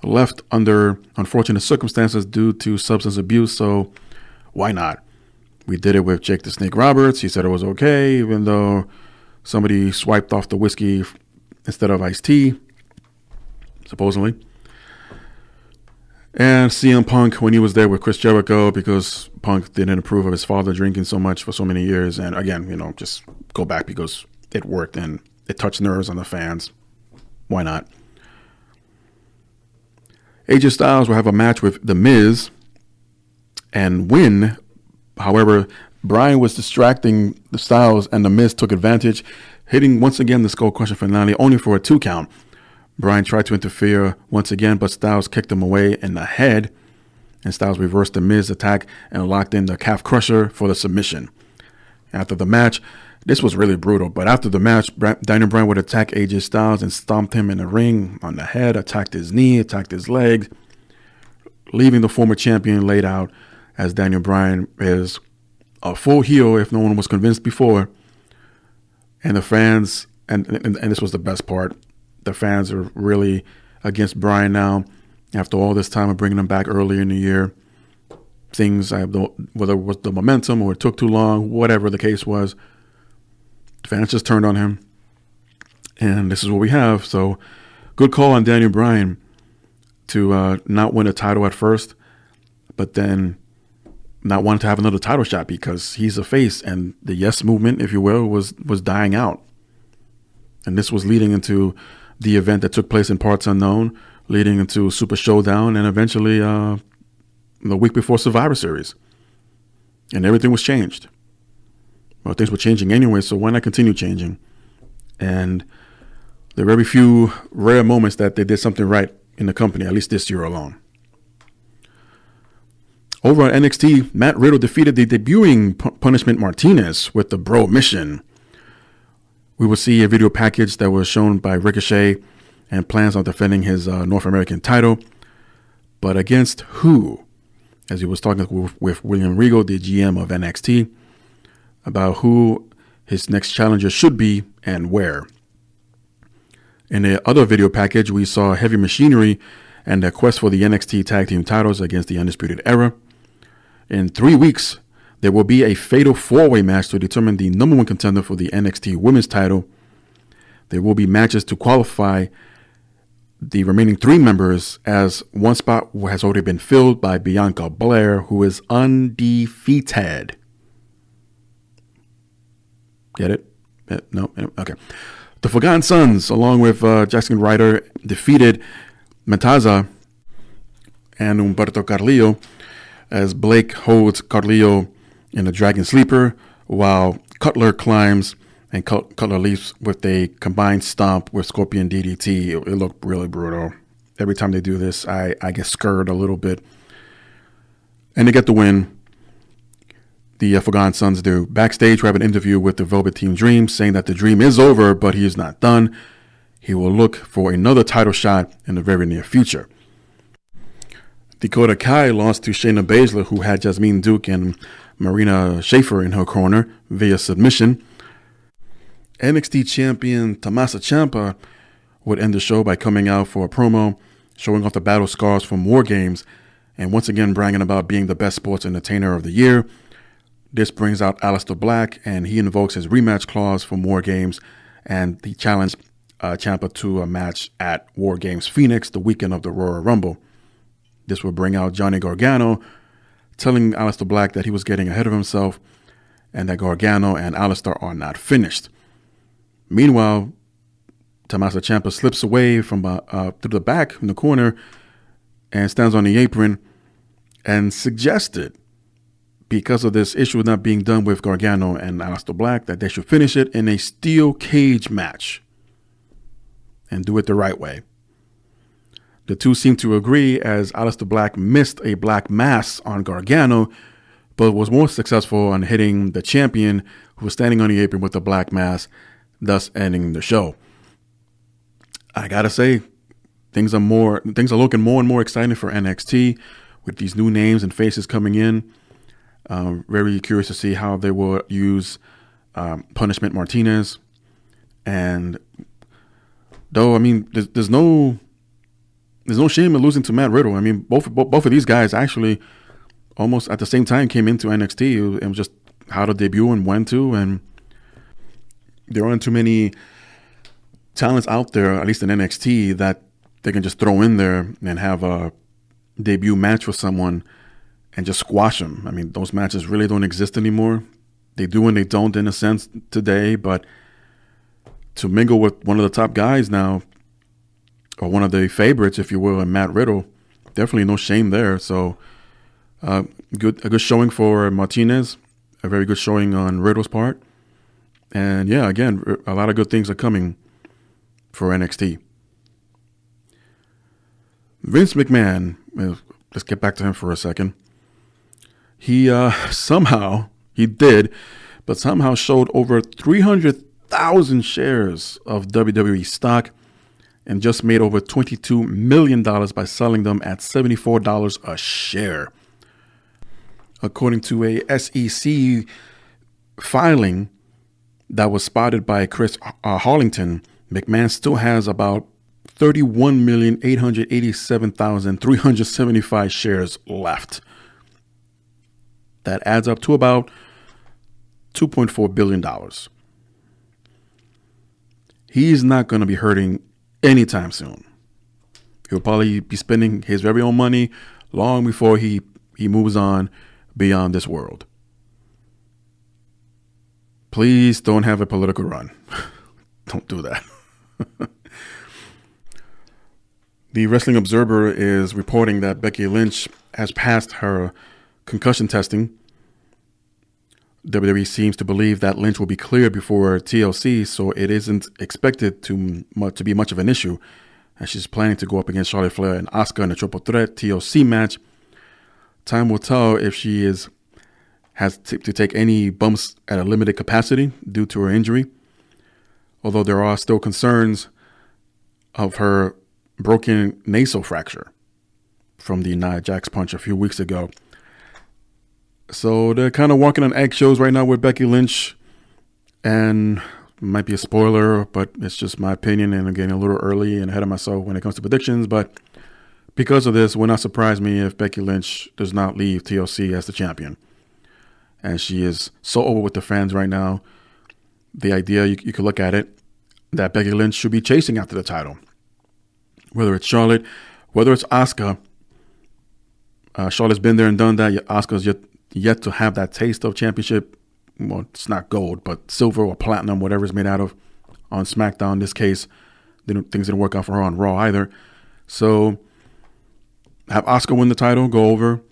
left under unfortunate circumstances due to substance abuse, so why not? We did it with Jake the Snake Roberts. He said it was okay, even though somebody swiped off the whiskey instead of iced tea, supposedly. And CM Punk, when he was there with Chris Jericho, because Punk didn't approve of his father drinking so much for so many years. And again, just go back because it worked and it touched nerves on the fans. Why not? AJ Styles will have a match with The Miz and win. However, Bryan was distracting the Styles and The Miz took advantage, hitting once again the Skull Crusher finale only for a 2 count. Bryan tried to interfere once again, but Styles kicked him away in the head, and Styles reversed the Miz attack and locked in the Calf Crusher for the submission. After the match, this was really brutal, but after the match, Daniel Bryan would attack AJ Styles and stomped him in the ring on the head, attacked his knee, attacked his leg, leaving the former champion laid out as Daniel Bryan is a full heel if no one was convinced before. And the fans, and this was the best part, the fans are really against Bryan now after all this time of bringing him back earlier in the year. Things, whether it was the momentum or it took too long, whatever the case was, the fans just turned on him. And this is what we have. So good call on Daniel Bryan to not win a title at first, but then not wanting to have another title shot because he's a face, and the Yes movement, if you will, was dying out. And this was leading into the event that took place in Parts Unknown, leading into Super Showdown, and eventually the week before Survivor Series. And everything was changed. Well, things were changing anyway, so why not continue changing? And there are very few rare moments that they did something right in the company, at least this year alone. Over on NXT, Matt Riddle defeated the debuting Punishment Martinez with the Bro Mission. We will see a video package that was shown by Ricochet and plans on defending his North American title. But against who? As he was talking with William Regal, the GM of NXT, about who his next challenger should be and where. In the other video package, we saw Heavy Machinery and their quest for the NXT Tag Team titles against the Undisputed Era. In 3 weeks, there will be a fatal 4-way match to determine the number 1 contender for the NXT Women's title. There will be matches to qualify the remaining 3 members, as one spot has already been filled by Bianca Belair, who is undefeated. Get it? No? Okay. The Forgotten Sons, along with Jackson Ryder, defeated Mataza and Humberto Carrillo as Blake holds Carrillo in a Dragon Sleeper while Cutler climbs and Cutler leaps with a combined stomp with Scorpion DDT. It looked really brutal. Every time they do this, I get scared a little bit. And they get the win. The Forgotten Sons do. Backstage, we have an interview with the Velvet Team Dream saying that the dream is over, but he is not done. He will look for another title shot in the very near future. Dakota Kai lost to Shayna Baszler, who had Jasmine Duke and Marina Shafir in her corner via submission. NXT champion Tommaso Ciampa would end the show by coming out for a promo, showing off the battle scars from War Games, and once again bragging about being the best sports entertainer of the year. This brings out Aleister Black, and he invokes his rematch clause from War Games, and he challenged Ciampa to a match at War Games Phoenix the weekend of the Royal Rumble. This will bring out Johnny Gargano, telling Aleister Black that he was getting ahead of himself and that Gargano and Aleister are not finished. Meanwhile, Tommaso Ciampa slips away from through the back in the corner and stands on the apron and suggested, because of this issue not being done with Gargano and Aleister Black, that they should finish it in a steel cage match and do it the right way. The two seem to agree, as Aleister Black missed a black mass on Gargano, but was more successful on hitting the champion who was standing on the apron with the black mass, thus ending the show. I gotta say, things are looking more and more exciting for NXT with these new names and faces coming in. Very curious to see how they will use Punishment Martinez. And though, I mean, there's no shame in losing to Matt Riddle. I mean, both of these guys actually almost at the same time came into NXT. It was just how to debut and when to, and there aren't too many talents out there, at least in NXT, that they can just throw in there and have a debut match with someone and just squash them. I mean, those matches really don't exist anymore. They do and they don't in a sense today, but to mingle with one of the top guys now, or one of the favorites, if you will, and Matt Riddle, definitely no shame there. So a good showing for Martinez, a very good showing on Riddle's part. And yeah, again, a lot of good things are coming for NXT. Vince McMahon, let's get back to him for a second. He somehow showed over 300,000 shares of WWE stock and just made over $22 million by selling them at $74 a share. According to a SEC filing that was spotted by Chris Harlington, McMahon still has about 31,887,375 shares left. That adds up to about $2.4 billion. He's not going to be hurting anytime soon. He'll probably be spending his very own money long before he moves on beyond this world. Please don't have a political run. Don't do that. The Wrestling Observer is reporting that Becky Lynch has passed her concussion testing. WWE seems to believe that Lynch will be cleared before TLC, so it isn't expected to be much of an issue, as she's planning to go up against Charlotte Flair and Asuka in a triple threat TLC match. Time will tell if she has to take any bumps at a limited capacity due to her injury, although there are still concerns of her broken nasal fracture from the Nia Jax punch a few weeks ago. So they're kind of walking on eggshells right now with Becky Lynch, and it might be a spoiler, but it's just my opinion, and I'm getting a little early and ahead of myself when it comes to predictions. But because of this, it would not surprise me if Becky Lynch does not leave TLC as the champion. And she is so over with the fans right now. The idea, you could look at it, that Becky Lynch should be chasing after the title. Whether it's Charlotte, whether it's Asuka. Charlotte's been there and done that. Asuka's yet to have that taste of championship. Well, it's not gold, but silver or platinum, whatever it's made out of, on Smackdown. In this case, things didn't work out for her on Raw either. So have Asuka win the title, go over.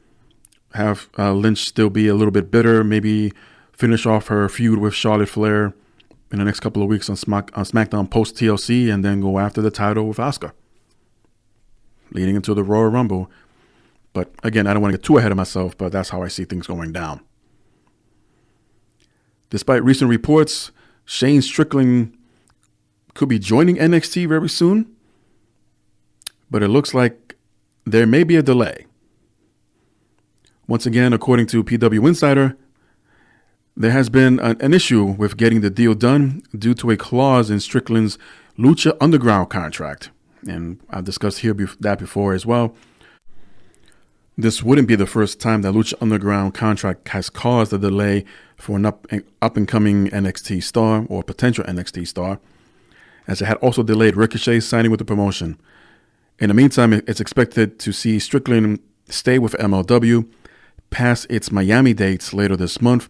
Have Lynch still be a little bit bitter, maybe finish off her feud with Charlotte Flair in the next couple of weeks on SmackDown post TLC, and then go after the title with Asuka, leading into the Royal Rumble. But again, I don't want to get too ahead of myself, but that's how I see things going down. Despite recent reports, Shane Strickland could be joining NXT very soon, but it looks like there may be a delay. Once again, according to PW Insider, there has been an issue with getting the deal done due to a clause in Strickland's Lucha Underground contract. And I've discussed that before as well. This wouldn't be the first time that Lucha Underground contract has caused a delay for an up-and-coming NXT star or potential NXT star, as it had also delayed Ricochet signing with the promotion. In the meantime, it's expected to see Strickland stay with MLW past its Miami dates later this month.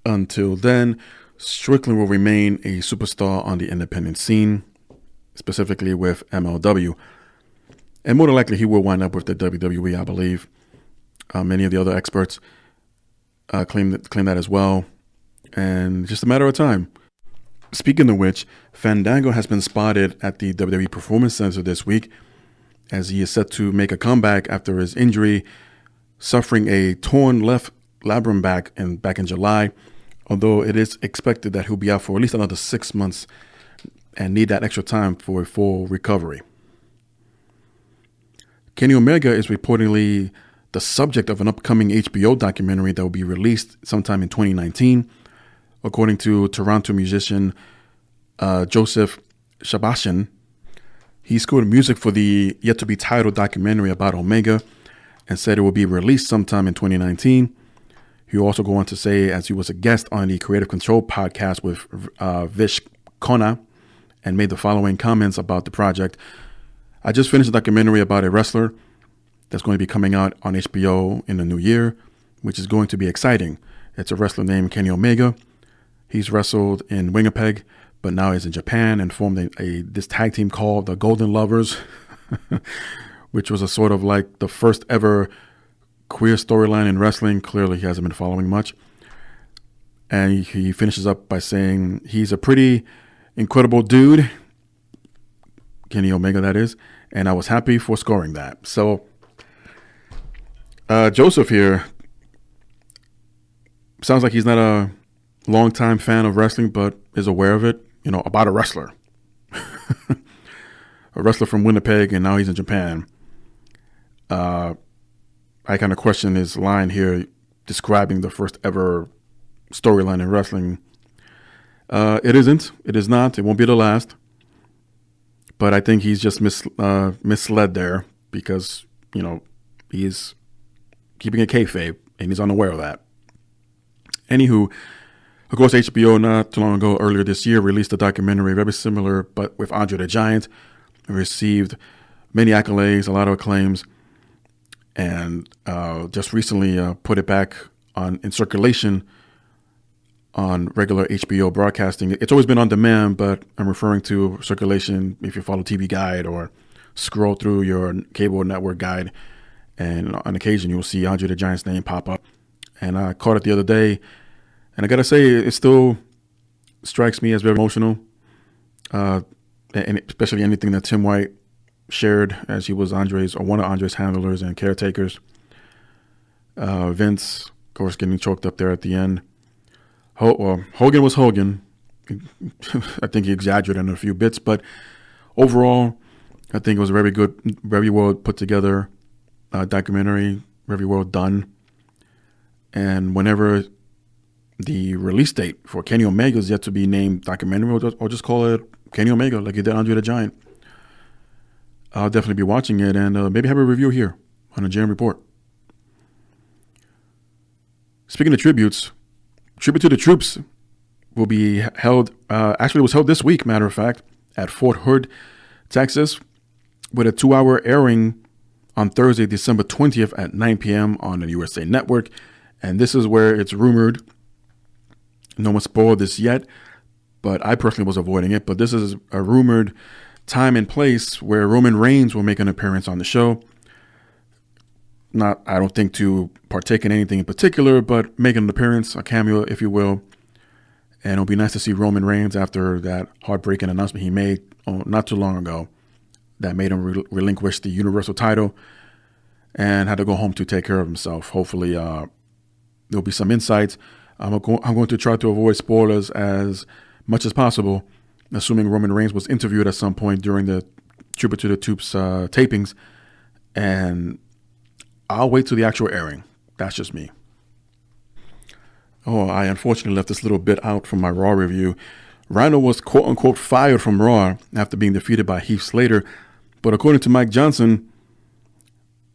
Until then, Strickland will remain a superstar on the independent scene, specifically with MLW. And more than likely, he will wind up with the WWE, I believe. Many of the other experts claim that as well. And just a matter of time. Speaking of which, Fandango has been spotted at the WWE Performance Center this week, as he is set to make a comeback after his injury, suffering a torn left labrum back in July. Although it is expected that he'll be out for at least another 6 months and need that extra time for a full recovery. Kenny Omega is reportedly the subject of an upcoming HBO documentary that will be released sometime in 2019. According to Toronto musician Joseph Shabashian, he scored music for the yet-to-be-titled documentary about Omega, and said it will be released sometime in 2019. He also go on to say, as he was a guest on the Creative Control podcast with Vish Khanna, and made the following comments about the project. I just finished a documentary about a wrestler that's going to be coming out on HBO in the new year, which is going to be exciting. It's a wrestler named Kenny Omega. He's wrestled in Winnipeg, but now he's in Japan and formed this tag team called the Golden Lovers, which was a sort of like the first ever queer storyline in wrestling. Clearly, he hasn't been following much. And he finishes up by saying he's a pretty incredible dude, Kenny Omega, that is, and I was happy for scoring that. So, Joseph here sounds like he's not a longtime fan of wrestling, but is aware of it, about a wrestler. A wrestler from Winnipeg, and now he's in Japan. I kind of question his line here describing the first ever storyline in wrestling. It isn't. It is not. It won't be the last. But I think he's just misled there because, he's keeping a kayfabe and he's unaware of that. Anywho, of course, HBO not too long ago, earlier this year, released a documentary very similar, but with Andre the Giant. It received many accolades, a lot of acclaims, and just recently put it back in circulation on regular HBO broadcasting. It's always been on demand, but I'm referring to circulation if you follow TV Guide or scroll through your cable network guide, and on occasion you'll see Andre the Giant's name pop up. And I caught it the other day, and I gotta say, it still strikes me as very emotional, and especially anything that Tim White shared as he was one of Andre's handlers and caretakers. Vince, of course, getting choked up there at the end. Hogan was Hogan. I think he exaggerated in a few bits, but overall, I think it was a very good, very well put together documentary, very well done. And whenever the release date for Kenny Omega is yet to be named documentary, or just call it Kenny Omega, like you did Andre the Giant, I'll definitely be watching it and maybe have a review here on the JM Report. Speaking of tributes, Tribute to the Troops will be held, actually it was held this week, matter of fact, at Fort Hood, Texas, with a 2-hour airing on Thursday, December 20th at 9 p.m. on the USA Network. And this is where it's rumored, no one spoiled this yet, but I personally was avoiding it, but this is a rumored time and place where Roman Reigns will make an appearance on the show. Not, I don't think to partake in anything in particular, but make an appearance, a cameo, if you will. And it'll be nice to see Roman Reigns after that heartbreaking announcement he made not too long ago that made him relinquish the Universal title and had to go home to take care of himself. Hopefully, there'll be some insights. I'm going to try to avoid spoilers as much as possible, assuming Roman Reigns was interviewed at some point during the Tribute to the Troops tapings, and I'll wait till the actual airing. That's just me. Oh, I unfortunately left this little bit out from my Raw review. Rhino was quote-unquote fired from Raw after being defeated by Heath Slater, but according to Mike Johnson,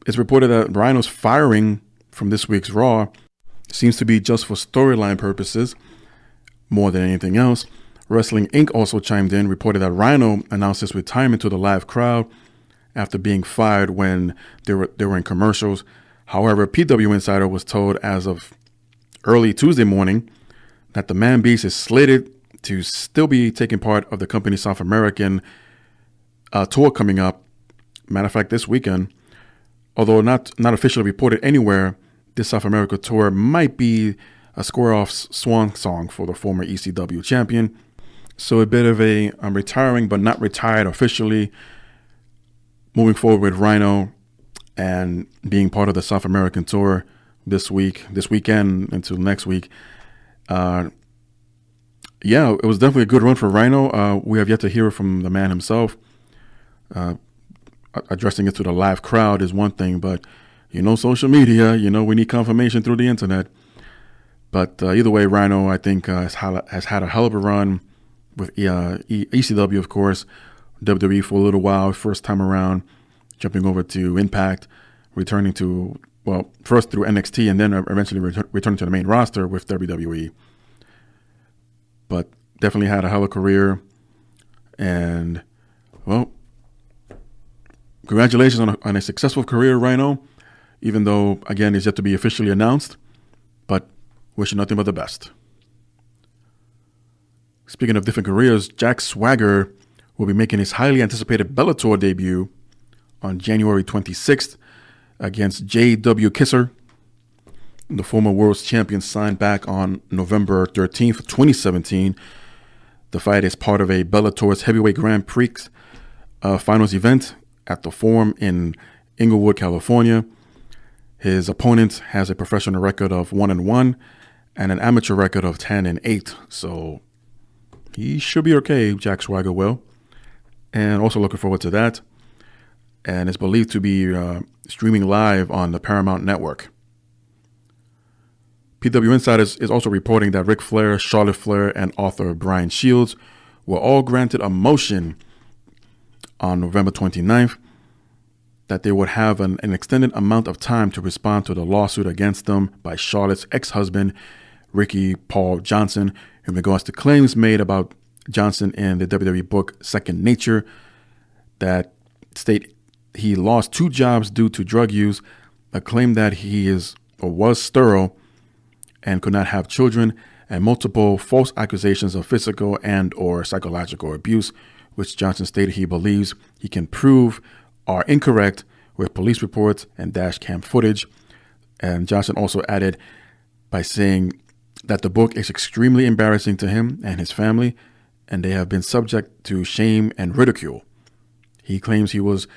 it's reported that Rhino's firing from this week's Raw seems to be just for storyline purposes more than anything else. Wrestling Inc. also chimed in, reported that Rhino announced his retirement to the live crowd after being fired when they were in commercials. However, PW Insider was told as of early Tuesday morning that the Man Beast is slated to still be taking part of the company's South American tour coming up. Matter of fact, this weekend, although not officially reported anywhere, this South America tour might be a square-off swan song for the former ECW champion. So a bit of a I'm retiring but not retired officially, moving forward with Rhino and being part of the South American tour this weekend until next week. Yeah, it was definitely a good run for Rhino. We have yet to hear from the man himself. Addressing it to the live crowd is one thing, but social media, we need confirmation through the internet. But either way, Rhino, I think, has had a hell of a run with ECW, of course, WWE for a little while, first time around, jumping over to Impact, returning to, well, first through NXT and then eventually returning to the main roster with WWE. But definitely had a hell of a career. And, well, congratulations on a successful career, Rhino, even though, again, it's yet to be officially announced. But wish you nothing but the best. Speaking of different careers, Jack Swagger will be making his highly anticipated Bellator debut on January 26th against J.W. Kisser. The former world champion signed back on November 13th, 2017. The fight is part of a Bellator's Heavyweight Grand Prix finals event at the Forum in Inglewood, California. His opponent has a professional record of 1-1 and an amateur record of 10-8. So he should be okay, Jack Swagger will. And also looking forward to that. And it's believed to be streaming live on the Paramount Network. PW Insider is also reporting that Ric Flair, Charlotte Flair, and author Brian Shields were all granted a motion on November 29th that they would have an extended amount of time to respond to the lawsuit against them by Charlotte's ex-husband, Ricky Paul Johnson, in regards to claims made about Johnson in the WWE book Second Nature that state he lost 2 jobs due to drug use, a claim that he is or was sterile and could not have children, and multiple false accusations of physical and or psychological abuse, which Johnson stated he believes he can prove are incorrect with police reports and dash cam footage. And Johnson also added by saying that the book is extremely embarrassing to him and his family, and they have been subject to shame and ridicule. He claims he was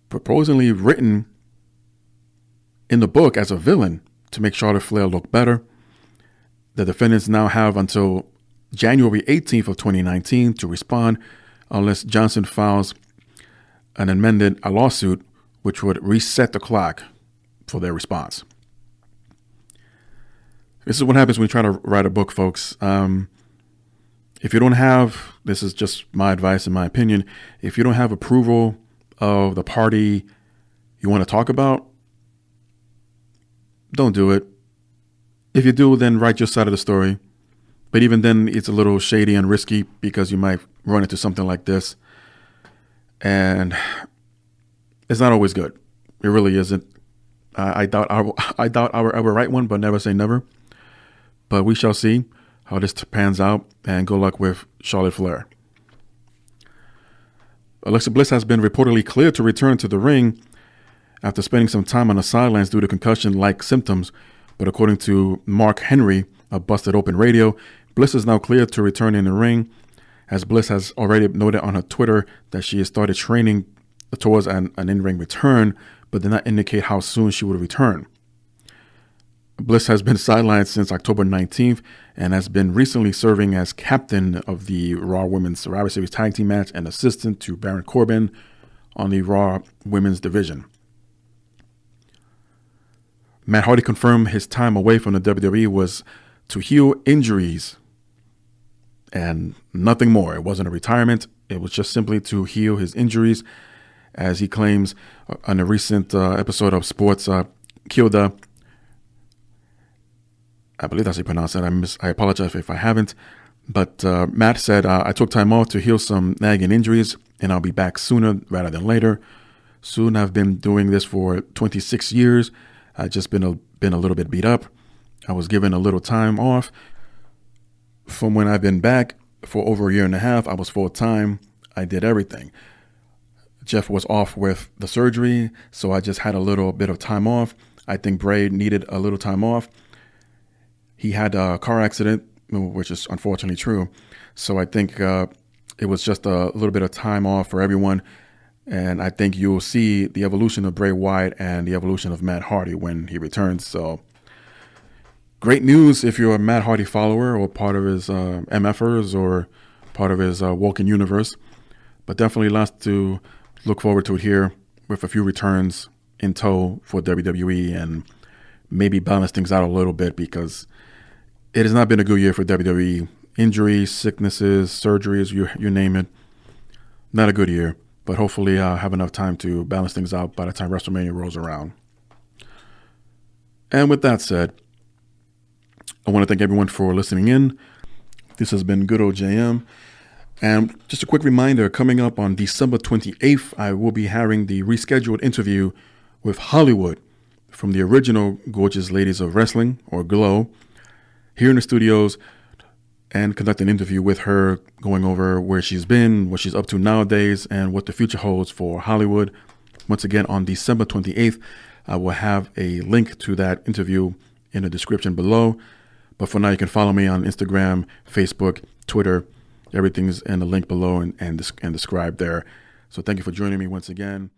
purportedly written in the book as a villain to make Charlotte Flair look better. The defendants now have until January 18th of 2019 to respond unless Johnson files an amended lawsuit which would reset the clock for their response. This is what happens when you try to write a book, folks. If you don't have, this is just my advice and my opinion, if you don't have approval of the party you want to talk about, don't do it. If you do, then write your side of the story. But even then, it's a little shady and risky because you might run into something like this. And it's not always good. It really isn't. I doubt I will ever write one, but never say never. But we shall see how this pans out, and good luck with Charlotte Flair. Alexa Bliss has been reportedly cleared to return to the ring after spending some time on the sidelines due to concussion-like symptoms. But according to Mark Henry of Busted Open Radio, Bliss is now cleared to return in the ring, as Bliss has already noted on her Twitter that she has started training towards an in-ring return, but did not indicate how soon she would return. Bliss has been sidelined since October 19th and has been recently serving as captain of the Raw Women's Survivor Series Tag Team match and assistant to Baron Corbin on the Raw Women's division. Matt Hardy confirmed his time away from the WWE was to heal injuries and nothing more. It wasn't a retirement. It was just simply to heal his injuries, as he claims on a recent episode of Sports Kilda. I believe that's how you pronounce it. I apologize if I haven't. But Matt said, I took time off to heal some nagging injuries, and I'll be back sooner rather than later. Soon. I've been doing this for 26 years. I've just been a little bit beat up. I was given a little time off. From when I've been back for over a year and a half, I was full-time. I did everything. Jeff was off with the surgery, so I just had a little bit of time off. I think Bray needed a little time off. He had a car accident, which is unfortunately true. So I think it was just a little bit of time off for everyone. And I think you'll see the evolution of Bray Wyatt and the evolution of Matt Hardy when he returns. So great news if you're a Matt Hardy follower or part of his MFers or part of his Woken universe. But definitely lots to look forward to here with a few returns in tow for WWE and maybe balance things out a little bit, because it has not been a good year for WWE. Injuries, sicknesses, surgeries, you name it. Not a good year, but hopefully I'll have enough time to balance things out by the time WrestleMania rolls around. And with that said, I want to thank everyone for listening in. This has been Good Old JM. And just a quick reminder, coming up on December 28th, I will be having the rescheduled interview with Hollywood from the original Gorgeous Ladies of Wrestling, or GLOW, here in the studios, and conduct an interview with her, going over where she's been, what she's up to nowadays, and what the future holds for Hollywood. Once again, on December 28th, I will have a link to that interview in the description below. But for now, you can follow me on Instagram, Facebook, Twitter. Everything's in the link below and described there. So thank you for joining me once again.